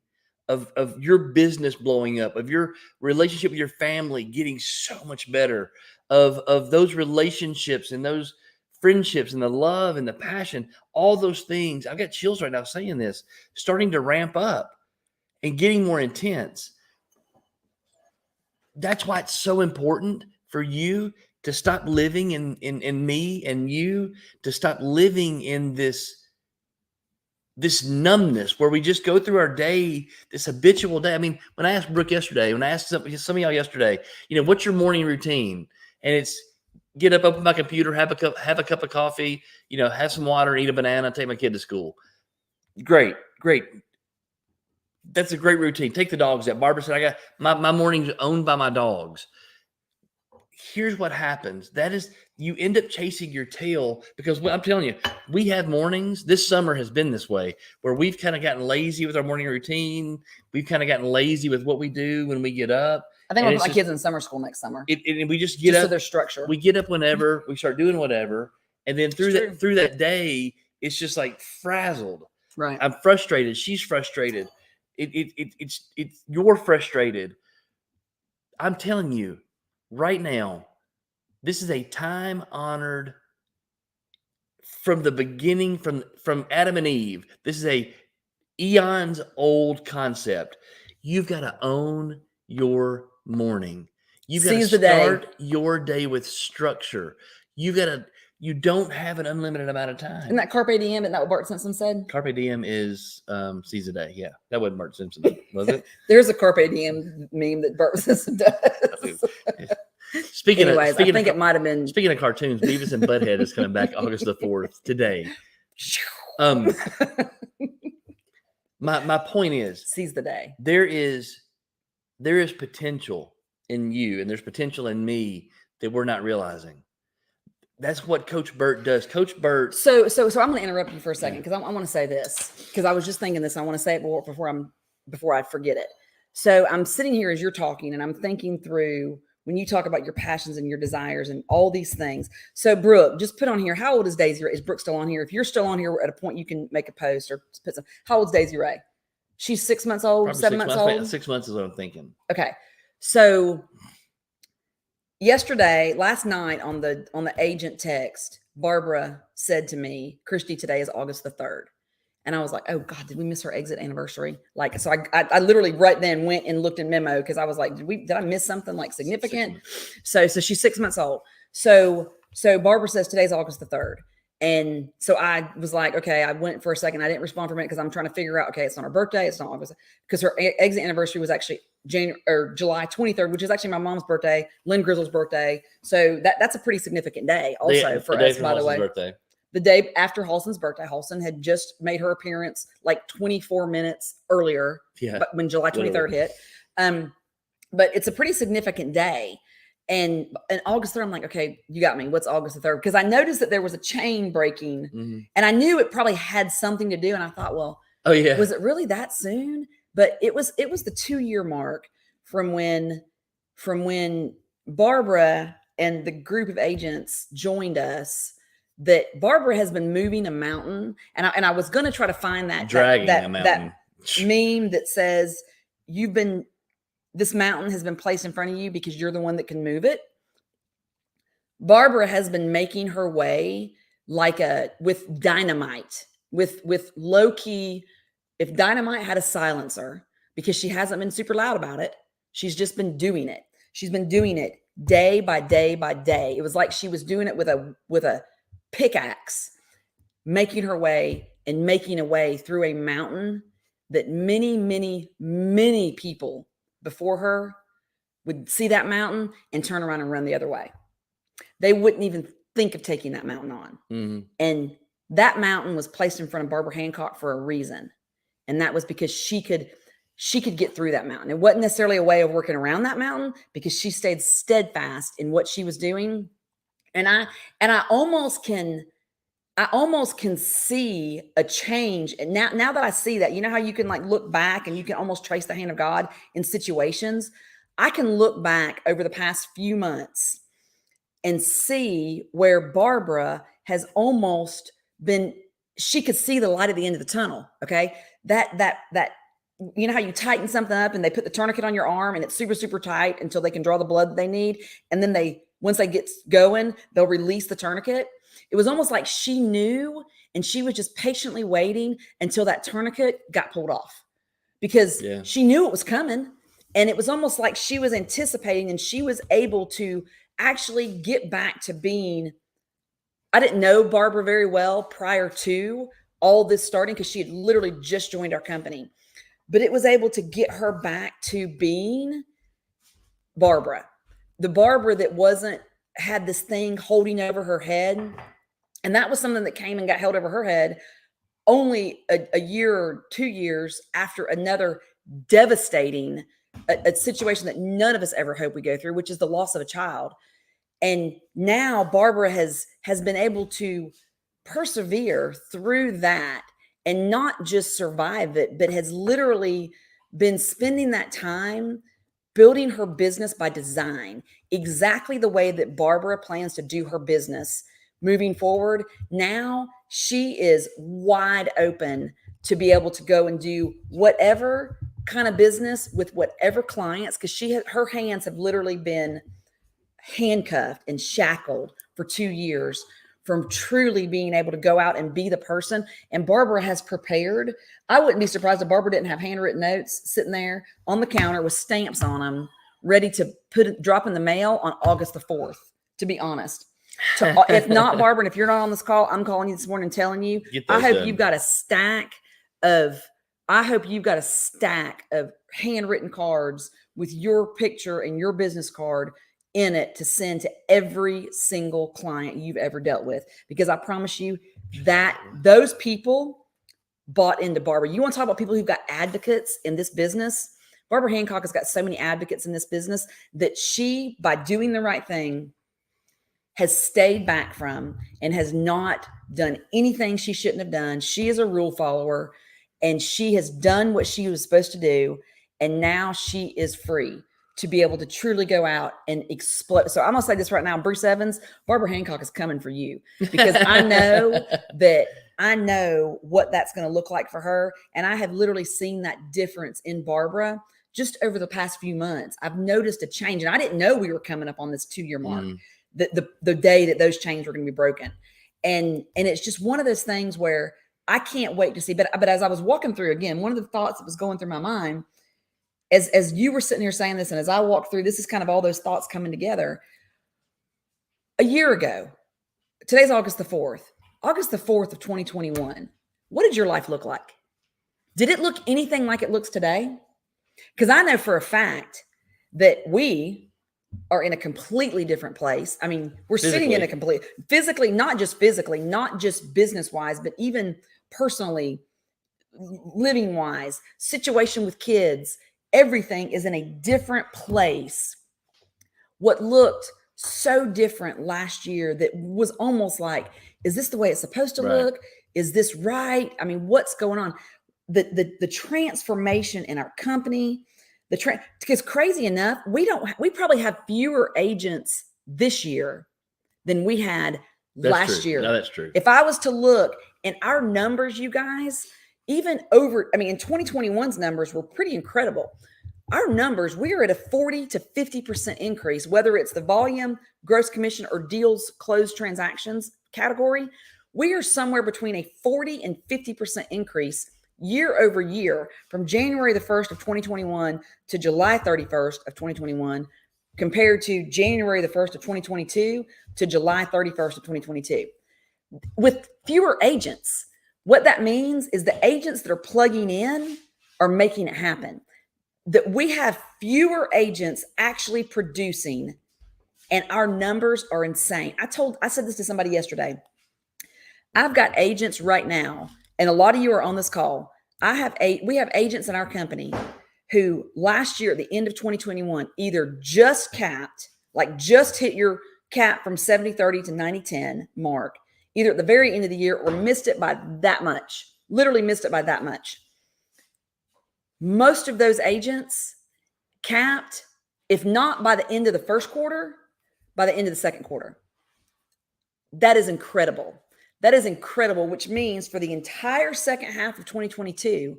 of your business blowing up, of your relationship with your family getting so much better, of those relationships and those friendships and the love and the passion, all those things. I've got chills right now saying this, starting to ramp up and getting more intense. That's why it's so important for you to stop living in me, and you to stop living in this numbness where we just go through our day, this habitual day. I mean, when I asked Brooke yesterday, when I asked some of y'all yesterday, what's your morning routine? And it's get up, open my computer, have a cup of coffee, have some water, eat a banana, take my kid to school. Great. That's a great routine. Take the dogs out. Barbara said, I got my mornings owned by my dogs. Here's what happens. That is, you end up chasing your tail, because I'm telling you, we have mornings. This summer has been this way, where we've kind of gotten lazy with our morning routine. We've kind of gotten lazy with what we do when we get up. I think I'll put my kids in summer school next summer. And we just get just up. So there's structure. We get up whenever, we start doing whatever. And then through that day, it's just like frazzled. Right. I'm frustrated. She's frustrated. It's you're frustrated. I'm telling you right now, this is a time-honored, from the beginning, from Adam and Eve. This is a eons old concept. You've got to own your morning. You've got to start your day with structure. You don't have an unlimited amount of time. Isn't that Carpe Diem? Isn't that what Bart Simpson said? Carpe Diem is seize the day. Yeah, that wasn't Bart Simpson, was it? There's a Carpe Diem meme that Bart Simpson does. Anyways, I think it might have been. Speaking of cartoons, Beavis and Butthead is coming back August the 4th today. My point is, seize the day. There is potential in you, and there's potential in me that we're not realizing. That's what Coach Burt does. Coach Burt. So I'm going to interrupt you for a second, because I want to say this, because I was just thinking this. And I want to say it before I forget it. So I'm sitting here as you're talking, and I'm thinking through when you talk about your passions and your desires and all these things. So Brooke, just put on here, how old is Daisy Ray? Is Brooke still on here? If you're still on here at a point, you can make a post or put some. How old is Daisy Ray? She's 6 months old, Probably 7 months old. 6 months is what I'm thinking. Okay. So last night on the agent text, Barbara said to me, Christy, today is August the 3rd. And I was like, oh God, did we miss our exit anniversary? Like, so I literally right then went and looked in memo, because I was like, did I miss something like significant? So she's 6 months old. So Barbara says today's August the 3rd. And so I was like, okay, I went for a second. I didn't respond for a minute, because I'm trying to figure out, okay, it's not her birthday. It's not August, because her exit anniversary was actually July 23rd, which is actually my mom's birthday, Lynn Grizzle's birthday. So that's a pretty significant day also for us, by the way. Birthday. The day after Halson's birthday. Halson had just made her appearance like 24 minutes earlier, but when July 23rd hit. But it's a pretty significant day. And August 3rd, I'm like, okay, you got me. What's August the 3rd? Because I noticed that there was a chain breaking, and I knew it probably had something to do. And I thought, well, was it really that soon? But it was the 2-year mark from when Barbara and the group of agents joined us. That Barbara has been moving a mountain, and I was going to try to find that meme that says this mountain has been placed in front of you because you're the one that can move it. Barbara has been making her way with dynamite, with low key. If dynamite had a silencer, because she hasn't been super loud about it, she's just been doing it. She's been doing it day by day by day. It was like she was doing it with a pickaxe, making her way and making a way through a mountain that many, many, many people before her would see that mountain and turn around and run the other way. They wouldn't even think of taking that mountain on. Mm-hmm. And that mountain was placed in front of Barbara Hancock for a reason. And that was because she could she could get through that mountain. It wasn't necessarily a way of working around that mountain because she stayed steadfast in what she was doing. And I almost can see a change. And now that I see that, you know how you can like look back and you can almost trace the hand of God in situations. I can look back over the past few months and see where Barbara has almost been, she could see the light at the end of the tunnel. Okay. That, you know how you tighten something up and they put the tourniquet on your arm and it's super, super tight until they can draw the blood that they need. And then once they get going, they'll release the tourniquet. It was almost like she knew and she was just patiently waiting until that tourniquet got pulled off because she knew it was coming. And it was almost like she was anticipating and she was able to actually get back to being, I didn't know Barbara very well prior to all this starting because she had literally just joined our company, but it was able to get her back to being Barbara, the Barbara that had this thing holding over her head. And that was something that came and got held over her head only a year or 2 years after another devastating a situation that none of us ever hope we go through, which is the loss of a child. And now Barbara has been able to persevere through that and not just survive it, but has literally been spending that time building her business by design, exactly the way that Barbara plans to do her business moving forward. Now she is wide open to be able to go and do whatever kind of business with whatever clients, because her hands have literally been handcuffed and shackled for 2 years from truly being able to go out and be the person. And Barbara has prepared. I wouldn't be surprised if Barbara didn't have handwritten notes sitting there on the counter with stamps on them, ready to drop in the mail on August the 4th, to be honest. If not, Barbara, and if you're not on this call, I'm calling you this morning and telling you, I hope you've got a stack of handwritten cards with your picture and your business card in it to send to every single client you've ever dealt with. Because I promise you that those people bought into Barbara. You want to talk about people who've got advocates in this business? Barbara Hancock has got so many advocates in this business that she, by doing the right thing, has stayed back from and has not done anything she shouldn't have done. She is a rule follower and she has done what she was supposed to do. And now she is free to be able to truly go out and explode. So I'm going to say this right now, Bruce Evans, Barbara Hancock is coming for you because I know what that's going to look like for her. And I have literally seen that difference in Barbara just over the past few months. I've noticed a change and I didn't know we were coming up on this 2-year mark. The day that those chains were going to be broken. And it's just one of those things where I can't wait to see. But as I was walking through again, one of the thoughts that was going through my mind as you were sitting here saying this, and as I walked through, this is kind of all those thoughts coming together. A year ago, today's August the 4th of 2021. What did your life look like? Did it look anything like it looks today? Because I know for a fact that we are in a completely different place. I mean, we're sitting in a physically, not just business wise, but even personally, living wise, situation with kids, everything is in a different place. What looked so different last year that was almost like, is this the way it's supposed to look? Is this right? I mean, what's going on? The transformation in our company, because crazy enough, we probably have fewer agents this year than we had last year. No, that's true. If I was to look and our numbers, you guys, even over, I mean, in 2021's numbers were pretty incredible. Our numbers, we are at a 40 to 50% increase, whether it's the volume, gross commission, or deals closed transactions category. We are somewhere between a 40 and 50% increase year over year from January the 1st of 2021 to July 31st of 2021 compared to January the 1st of 2022 to July 31st of 2022 with fewer agents. What that means is the agents that are plugging in are making it happen. That we have fewer agents actually producing and our numbers are insane. I said this to somebody yesterday. I've got agents right now, and a lot of you are on this call. We have agents in our company who last year at the end of 2021 either just capped, like just hit your cap from 70-30 to 90-10 mark, either at the very end of the year or missed it by that much, literally missed it by that much. Most of those agents capped, if not by the end of the first quarter, by the end of the second quarter. That is incredible. That is incredible, which means for the entire second half of 2022,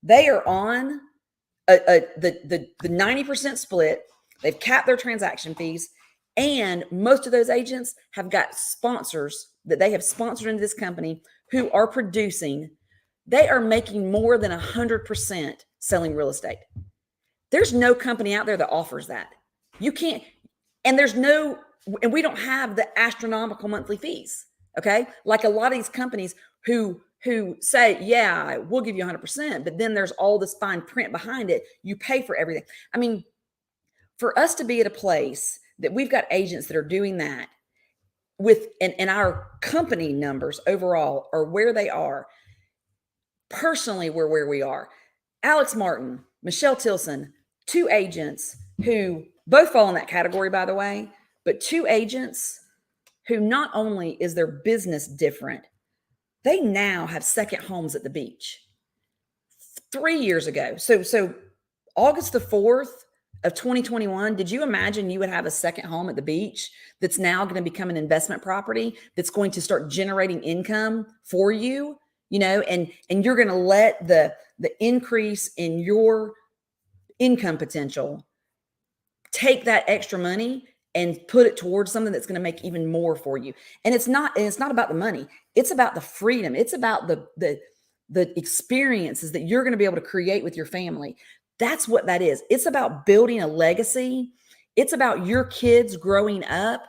they are on the 90% split. They've capped their transaction fees, and most of those agents have got sponsors that they have sponsored into this company who are producing. They are making more than 100% selling real estate. There's no company out there that offers that. You can't, and we don't have the astronomical monthly fees. Okay. Like a lot of these companies who say, yeah, we'll give you 100%, but then there's all this fine print behind it. You pay for everything. I mean, for us to be at a place that we've got agents that are doing that with, and our company numbers overall are where they are. Personally, we're where we are. Alex Martin, Michelle Tilson, two agents who both fall in that category, by the way, but two agents who not only is their business different, they now have second homes at the beach. 3 years ago. So August the 4th of 2021, did you imagine you would have a second home at the beach that's now going to become an investment property that's going to start generating income for you, and you're going to let the increase in your income potential take that extra money and put it towards something that's going to make even more for you. And it's not about the money. It's about the freedom. It's about the experiences that you're going to be able to create with your family. That's what that is. It's about building a legacy. It's about your kids growing up.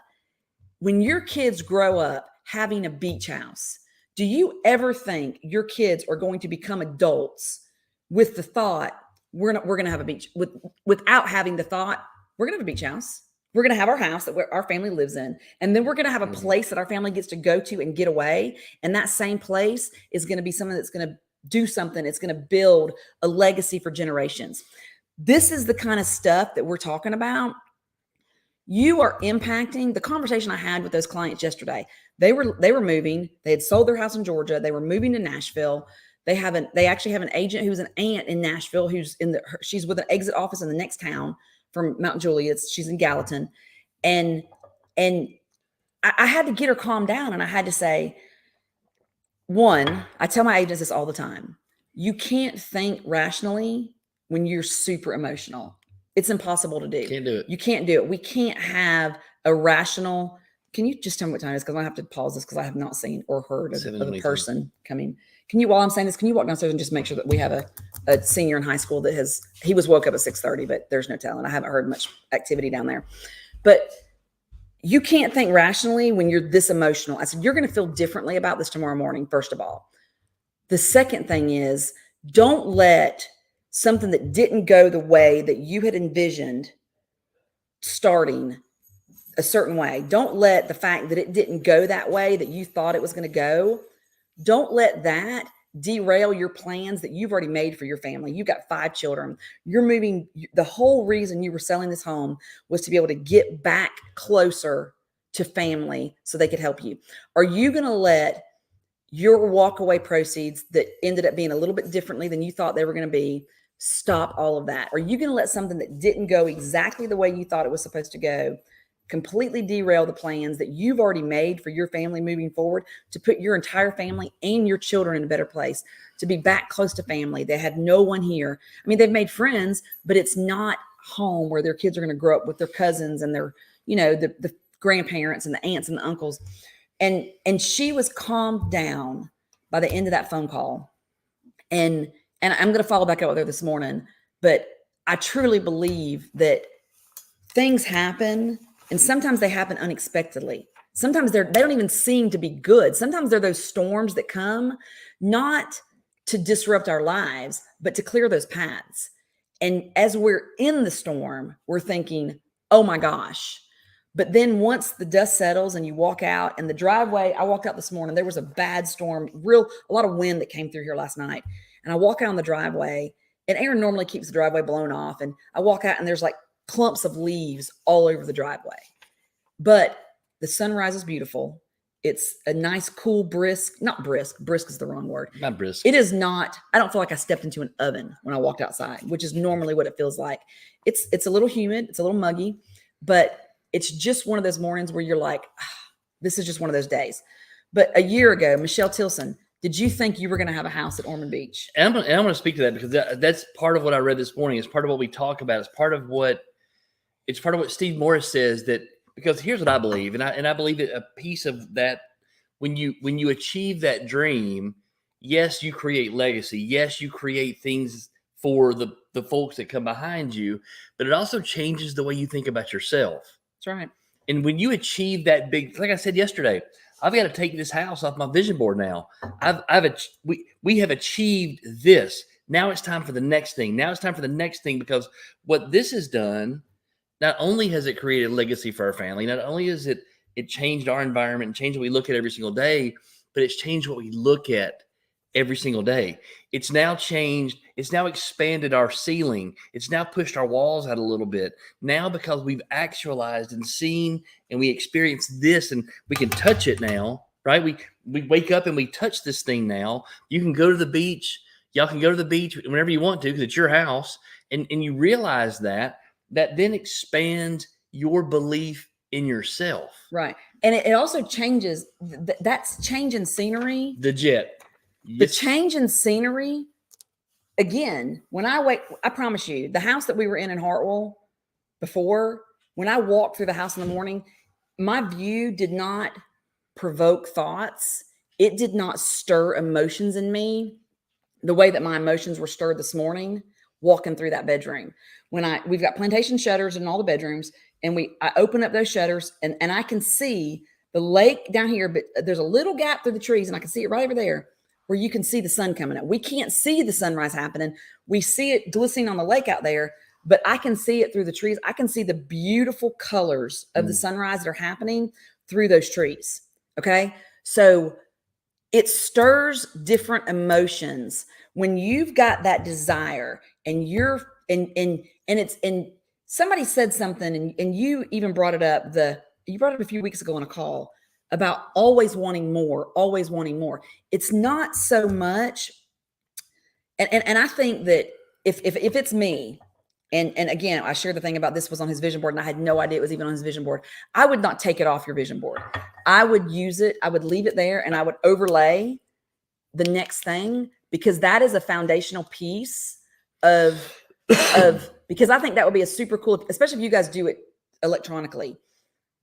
When your kids grow up having a beach house, do you ever think your kids are going to become adults with the thought, we're going to have a beach, without having the thought, we're going to have a beach house. We're going to have our house that our family lives in. And then we're going to have a place that our family gets to go to and get away. And that same place is going to be something that's going to do something. It's going to build a legacy for generations. This is the kind of stuff that we're talking about. You are impacting the conversation I had with those clients yesterday. They were moving. They had sold their house in Georgia. They were moving to Nashville. They actually have an agent who's an aunt in Nashville she's with an exit office in the next town from Mount Juliet. She's in Gallatin. And I had to get her calmed down. And I had to say, one, I tell my agents this all the time. You can't think rationally when you're super emotional. It's impossible to do. Can't do it. You can't do it. We can't have a rational. Can you just tell me what time it is? Because I have to pause this because I have not seen or heard of a person coming. Can you, while I'm saying this, can you walk downstairs and just make sure that we have a senior in high school that he was woke up at 6:30, but there's no telling. I haven't heard much activity down there. But you can't think rationally when you're this emotional. I said, you're going to feel differently about this tomorrow morning, first of all. The second thing is, don't let something that didn't go the way that you had envisioned starting a certain way. Don't let the fact that it didn't go that way that you thought it was going to go. Don't let that derail your plans that you've already made for your family. You've got 5 children. You're moving. The whole reason you were selling this home was to be able to get back closer to family so they could help you. Are you going to let your walkaway proceeds that ended up being a little bit differently than you thought they were going to be stop all of that? Are you going to let something that didn't go exactly the way you thought it was supposed to go completely derail the plans that you've already made for your family moving forward, to put your entire family and your children in a better place, to be back close to family? They had no one here. I mean, they've made friends, but it's not home where their kids are going to grow up with their cousins and their, the grandparents and the aunts and the uncles. And she was calmed down by the end of that phone call. And I'm going to follow back up with her this morning, but I truly believe that things happen, and sometimes they happen unexpectedly. Sometimes they don't even seem to be good. Sometimes they're those storms that come not to disrupt our lives, but to clear those paths. And as we're in the storm, we're thinking, oh my gosh. But then once the dust settles and you walk out, and the driveway, I walked out this morning, there was a bad storm, a lot of wind that came through here last night. And I walk out on the driveway, And Aaron normally keeps the driveway blown off. And I walk out and there's like clumps of leaves all over the driveway. But the sunrise is beautiful. It's a nice, cool, brisk is the wrong word. Not brisk. It is not, I don't feel like I stepped into an oven when I walked outside, which is normally what it feels like. It's a little humid, it's a little muggy, but it's just one of those mornings where you're like, this is just one of those days. But a year ago, Michelle Tilson, did you think you were going to have a house at Ormond Beach? And I'm going to speak to that because that's part of what I read this morning. It's part of what we talk about. It's part of what Steve Morris says, that because here's what I believe, and I believe that a piece of that, when you achieve that dream, yes, you create legacy. Yes, you create things for the folks that come behind you, but it also changes the way you think about yourself. That's right. And when you achieve that big, like I said yesterday, I've got to take this house off my vision board now. We have achieved this. Now it's time for the next thing. Now it's time for the next thing, because what this has done, not only has it created legacy for our family, not only has it changed our environment and changed what we look at every single day, but it's changed what we look at every single day. It's now changed. It's now expanded our ceiling. It's now pushed our walls out a little bit. Now, because we've actualized and seen and we experience this and we can touch it now, right? We wake up and we touch this thing now. You can go to the beach. Y'all can go to the beach whenever you want to because it's your house. And you realize that then expands your belief in yourself. Right. And it also changes. That's change in scenery. The jet. The change in scenery, again, when I promise you, the house that we were in Hartwell before, when I walked through the house in the morning, my view did not provoke thoughts. It did not stir emotions in me the way that my emotions were stirred this morning walking through that bedroom. We've got plantation shutters in all the bedrooms, and I open up those shutters and I can see the lake down here, but there's a little gap through the trees and I can see it right over there, where you can see the sun coming up. We can't see the sunrise happening. We see it glistening on the lake out there, but I can see it through the trees. I can see the beautiful colors of the sunrise that are happening through those trees. Okay. So it stirs different emotions when you've got that desire and and somebody said something and you even brought it up. You brought it up a few weeks ago on a call about always wanting more, always wanting more. It's not so much. And I think that if it's me, and again, I shared the thing about this was on his vision board and I had no idea it was even on his vision board. I would not take it off your vision board. I would use it. I would leave it there and I would overlay the next thing, because that is a foundational piece of because I think that would be a super cool, especially if you guys do it electronically.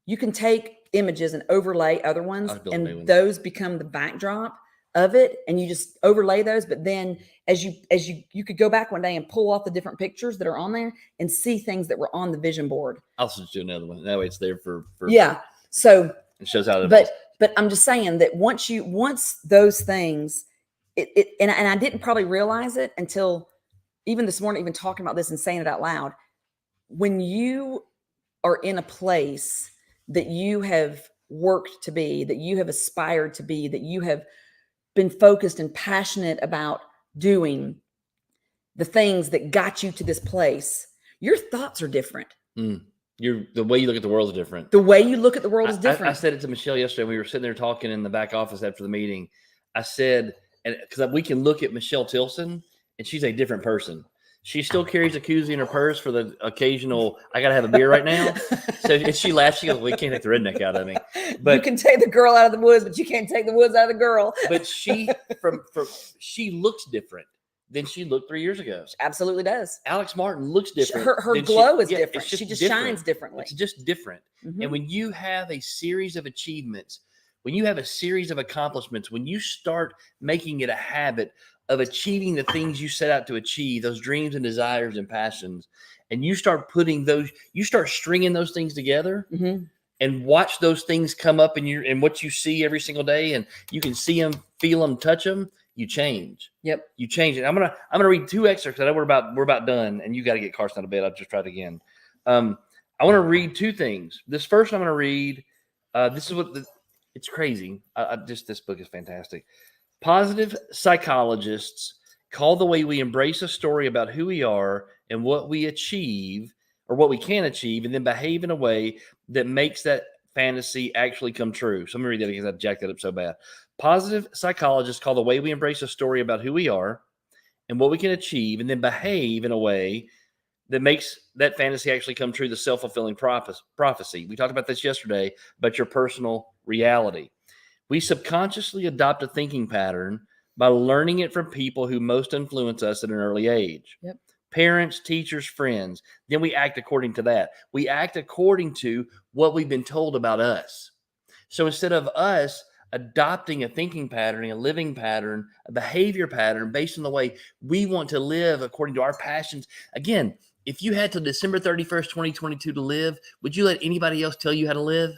You can take images and overlay other ones, and those become the backdrop of it, and you just overlay those. But then as you could go back one day and pull off the different pictures that are on there and see things that were on the vision board. I'll just do another one. That way it's there for yeah. So it shows how. But I'm just saying that once those things, and I didn't probably realize it until even this morning, even talking about this and saying it out loud. When you are in a place that you have worked to be, that you have aspired to be, that you have been focused and passionate about doing the things that got you to this place, your thoughts are different. The way you look at the world is different. The way you look at the world is different. I said it to Michelle yesterday. We were sitting there talking in the back office after the meeting. I said, and because we can look at Michelle Tilson and she's a different person. She still carries a koozie in her purse for the occasional, I got to have a beer right now. So if she laughs, she goes, well, you can't take the redneck out of me. But you can take the girl out of the woods, but you can't take the woods out of the girl. But she looks different than she looked 3 years ago. She absolutely does. Alex Martin looks different. Her glow is different. She just shines differently. It's just different. And when you have a series of achievements, when you have a series of accomplishments, when you start making it a habit of achieving the things you set out to achieve, those dreams and desires and passions, and you start stringing those things together and watch those things come up in what you see every single day, and you can see them, feel them, touch them, you change. Yep. You change it. I'm gonna read two excerpts. I know we're about done, and you got to get Carson out of bed. I'll just try it again. I want to read two things. This first I'm going to read. This is it's crazy. This book is fantastic. Positive psychologists call the way we embrace a story about who we are and what we achieve or what we can achieve, and then behave in a way that makes that fantasy actually come true. So let me read that because I jacked that up so bad. Positive psychologists call the way we embrace a story about who we are and what we can achieve, and then behave in a way that makes that fantasy actually come true, the self-fulfilling prophecy. We talked about this yesterday, about your personal reality. We subconsciously adopt a thinking pattern by learning it from people who most influence us at an early age. Yep. Parents, teachers, friends. Then we act according to that. We act according to what we've been told about us. So instead of us adopting a thinking pattern, a living pattern, a behavior pattern based on the way we want to live according to our passions. Again, if you had till December 31st, 2022 to live, would you let anybody else tell you how to live?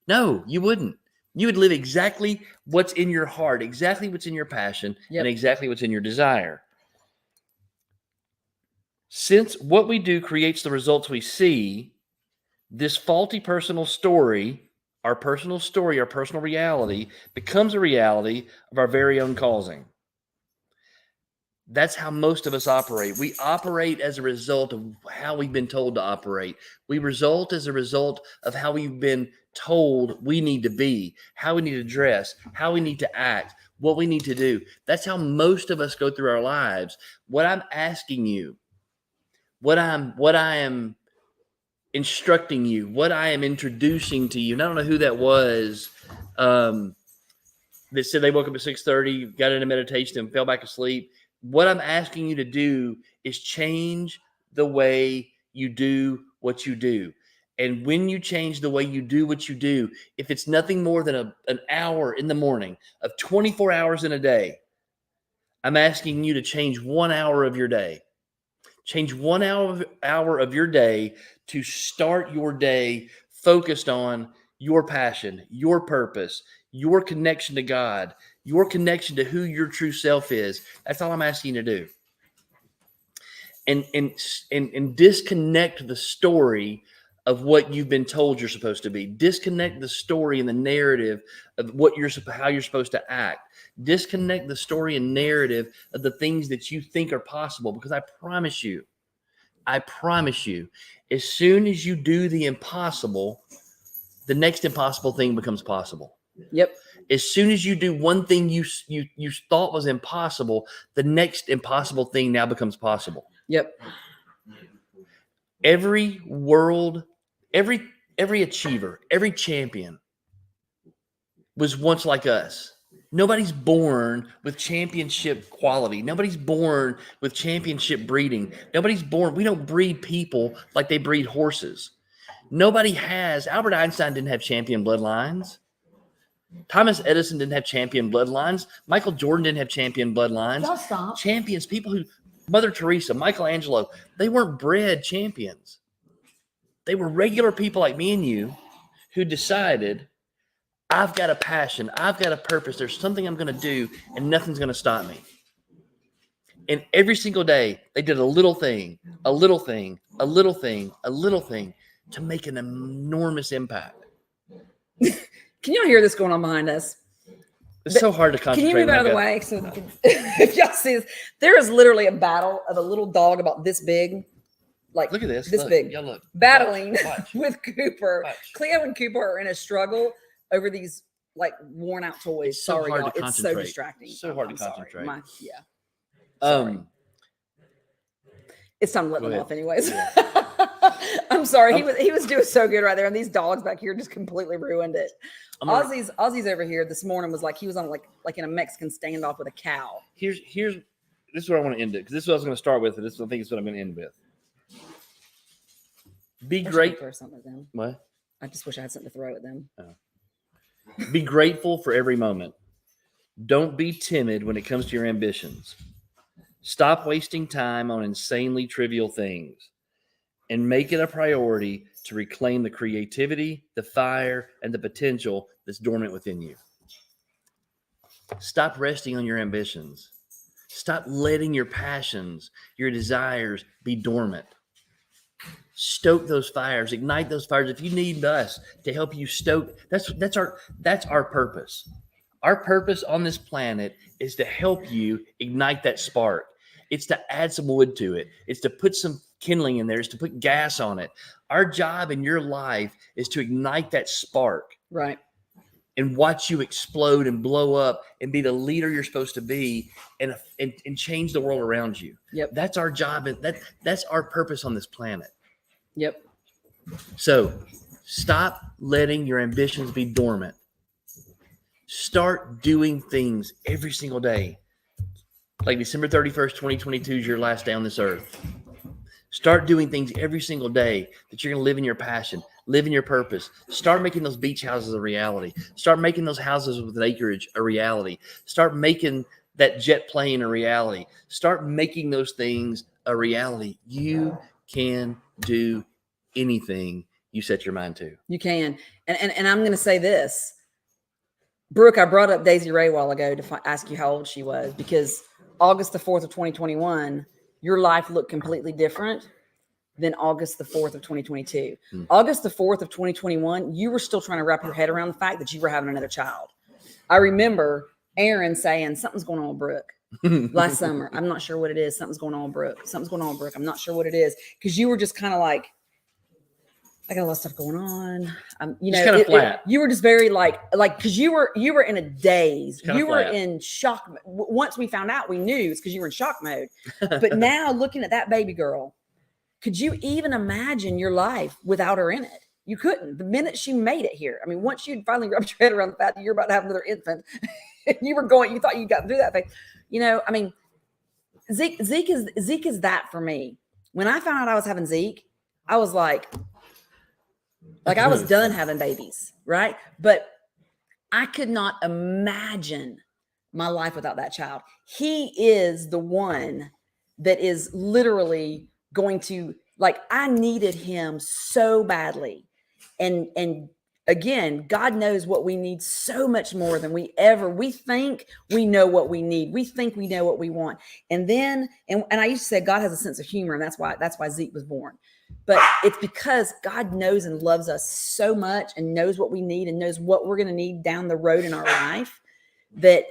No, you wouldn't. You would live exactly what's in your heart, exactly what's in your passion, Yep. and exactly what's in your desire. Since what we do creates the results we see, this faulty personal story, our personal reality, becomes a reality of our very own causing. That's how most of us operate. We operate as a result of how we've been told to operate. We result as a result of how we've been told we need to be, how we need to dress, how we need to act, what we need to do. That's how most of us go through our lives. What I'm asking you, what I am instructing you, what I am introducing to you, and I don't know who that was, that said they woke up at 6:30, got into meditation, and fell back asleep. What I'm asking you to do is change the way you do what you do. And when you change the way you do what you do, if it's nothing more than an hour in the morning of 24 hours in a day, I'm asking you to change 1 hour of your day. Change 1 hour of your day to start your day focused on your passion, your purpose, your connection to God, your connection to who your true self is. That's all I'm asking you to do. And disconnect the story of what you've been told you're supposed to be. Disconnect the story and the narrative of how you're supposed to act. Disconnect the story and narrative of the things that you think are possible, because I promise you, as soon as you do the impossible, the next impossible thing becomes possible. Yep. As soon as you do one thing you thought was impossible, the next impossible thing now becomes possible. Yep. Every achiever, every champion was once like us. Nobody's born with championship quality. Nobody's born with championship breeding. We don't breed people like they breed horses. Albert Einstein didn't have champion bloodlines. Thomas Edison didn't have champion bloodlines. Michael Jordan didn't have champion bloodlines. Y'all stop. Champions, Mother Teresa, Michelangelo, they weren't bred champions. They were regular people like me and you who decided, I've got a passion, I've got a purpose, there's something I'm going to do, and nothing's going to stop me. And every single day, they did a little thing to make an enormous impact. Can y'all hear this going on behind us? It's so hard to concentrate. Can you move out of the way? So if y'all see this, there is literally a battle of a little dog about this big. Like, look at this. This big. Yeah, look. Battling Watch. with Cooper. Watch. Cleo and Cooper are in a struggle over these like worn out toys. It's so hard to It's so concentrate. distracting. So hard to Sorry. concentrate. Sorry. It's time to let Go them ahead. off anyways. I'm sorry. He was doing so good right there. And these dogs back here just completely ruined it. Ozzy's over here this morning was like he was on like in a Mexican standoff with a cow. Here's this is where I want to end it, because this is what I was going to start with, and this I think is what I'm going to end with. Be great. Throw something at them. What? I just wish I had something to throw at them. Be grateful for every moment. Don't be timid when it comes to your ambitions. Stop wasting time on insanely trivial things, and make it a priority to reclaim the creativity, the fire, and the potential that's dormant within you. Stop resting on your ambitions. Stop letting your passions, your desires be dormant. Stoke those fires, ignite those fires. If you need us to help you stoke, that's our purpose. Our purpose on this planet is to help you ignite that spark. It's to add some wood to it. It's to put some kindling in there. It's to put gas on it. Our job in your life is to ignite that spark. Right. And watch you explode and blow up and be the leader you're supposed to be and change the world around you. Yep. That's our job. And that's our purpose on this planet. Yep. So stop letting your ambitions be dormant. Start doing things every single day. Like December 31st, 2022 is your last day on this earth. Start doing things every single day that you're going to live in your passion, live in your purpose. Start making those beach houses a reality. Start making those houses with acreage a reality. Start making that jet plane a reality. Start making those things a reality. You can do anything you set your mind to. You can. And I'm going to say this. Brooke, I brought up Daisy Ray a while ago to ask you how old she was, because August the 4th of 2021, your life looked completely different than August the 4th of 2022. August the 4th of 2021, you were still trying to wrap your head around the fact that you were having another child. I remember Aaron saying, something's going on with Brooke last summer. I'm not sure what it is. Something's going on with Brooke. Something's going on with Brooke. I'm not sure what it is. Because you were just kind of like, I got a lot of stuff going on. You know, kind of flat. You were just very like, because you were in a daze. You were flat. in shock. Once we found out, we knew it's because you were in shock mode. But now looking at that baby girl, could you even imagine your life without her in it? You couldn't. The minute she made it here, I mean, once you finally wrapped your head around the fact that you're about to have another infant, you thought you got through that thing. You know, I mean, Zeke is that for me. When I found out I was having Zeke, I was like I was done having babies, right? But I could not imagine my life without that child. He is the one that is literally going to, I needed him so badly. And again, God knows what we need so much more than we think we know what we need. We think we know what we want. And then, and I used to say God has a sense of humor, and that's why Zeke was born. But it's because God knows and loves us so much and knows what we need and knows what we're going to need down the road in our life, that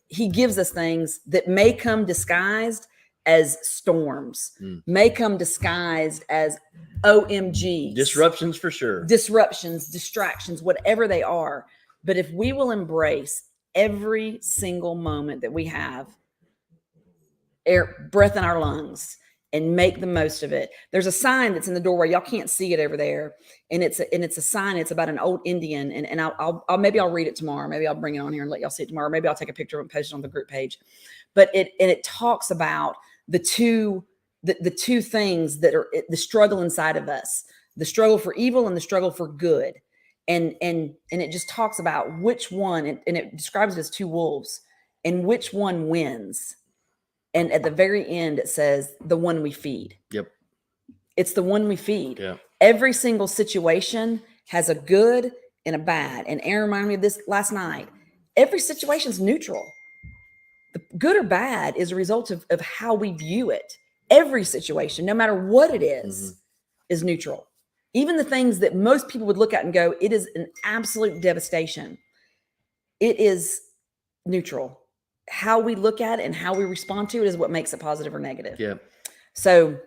he gives us things that may come disguised as storms, may come disguised as OMGs. Disruptions for sure. Disruptions, distractions, whatever they are. But if we will embrace every single moment that we have, breath in our lungs, and make the most of it. There's a sign that's in the doorway. Y'all can't see it over there. And it's a sign. It's about an old Indian. And I'll maybe I'll read it tomorrow. Maybe I'll bring it on here and let y'all see it tomorrow. Maybe I'll take a picture and post it on the group page. But it talks about the two things that are the struggle inside of us, the struggle for evil and the struggle for good. And it just talks about which one, and it describes it as two wolves, and which one wins. And at the very end, it says the one we feed. Yep. It's the one we feed. Yeah. Every single situation has a good and a bad. And Aaron reminded me of this last night. Every situation is neutral. The good or bad is a result of how we view it. Every situation, no matter what it is neutral. Even the things that most people would look at and go, it is an absolute devastation. It is neutral. How we look at it and how we respond to it is what makes it positive or negative. Yeah. So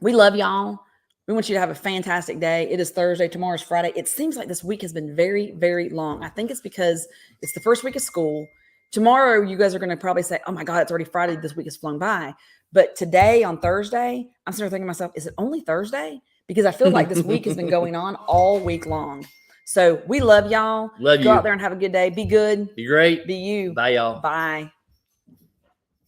we love y'all. We want you to have a fantastic day. It is Thursday. Tomorrow's Friday. It seems like this week has been very, very long. I think it's because it's the first week of school. Tomorrow, you guys are going to probably say, oh my God, it's already Friday. This week has flown by. But today on Thursday, I'm sort of thinking to myself, is it only Thursday? Because I feel like this week has been going on all week long. So we love y'all. Love you. Go out there and have a good day. Be good. Be great. Be you. Bye, y'all. Bye.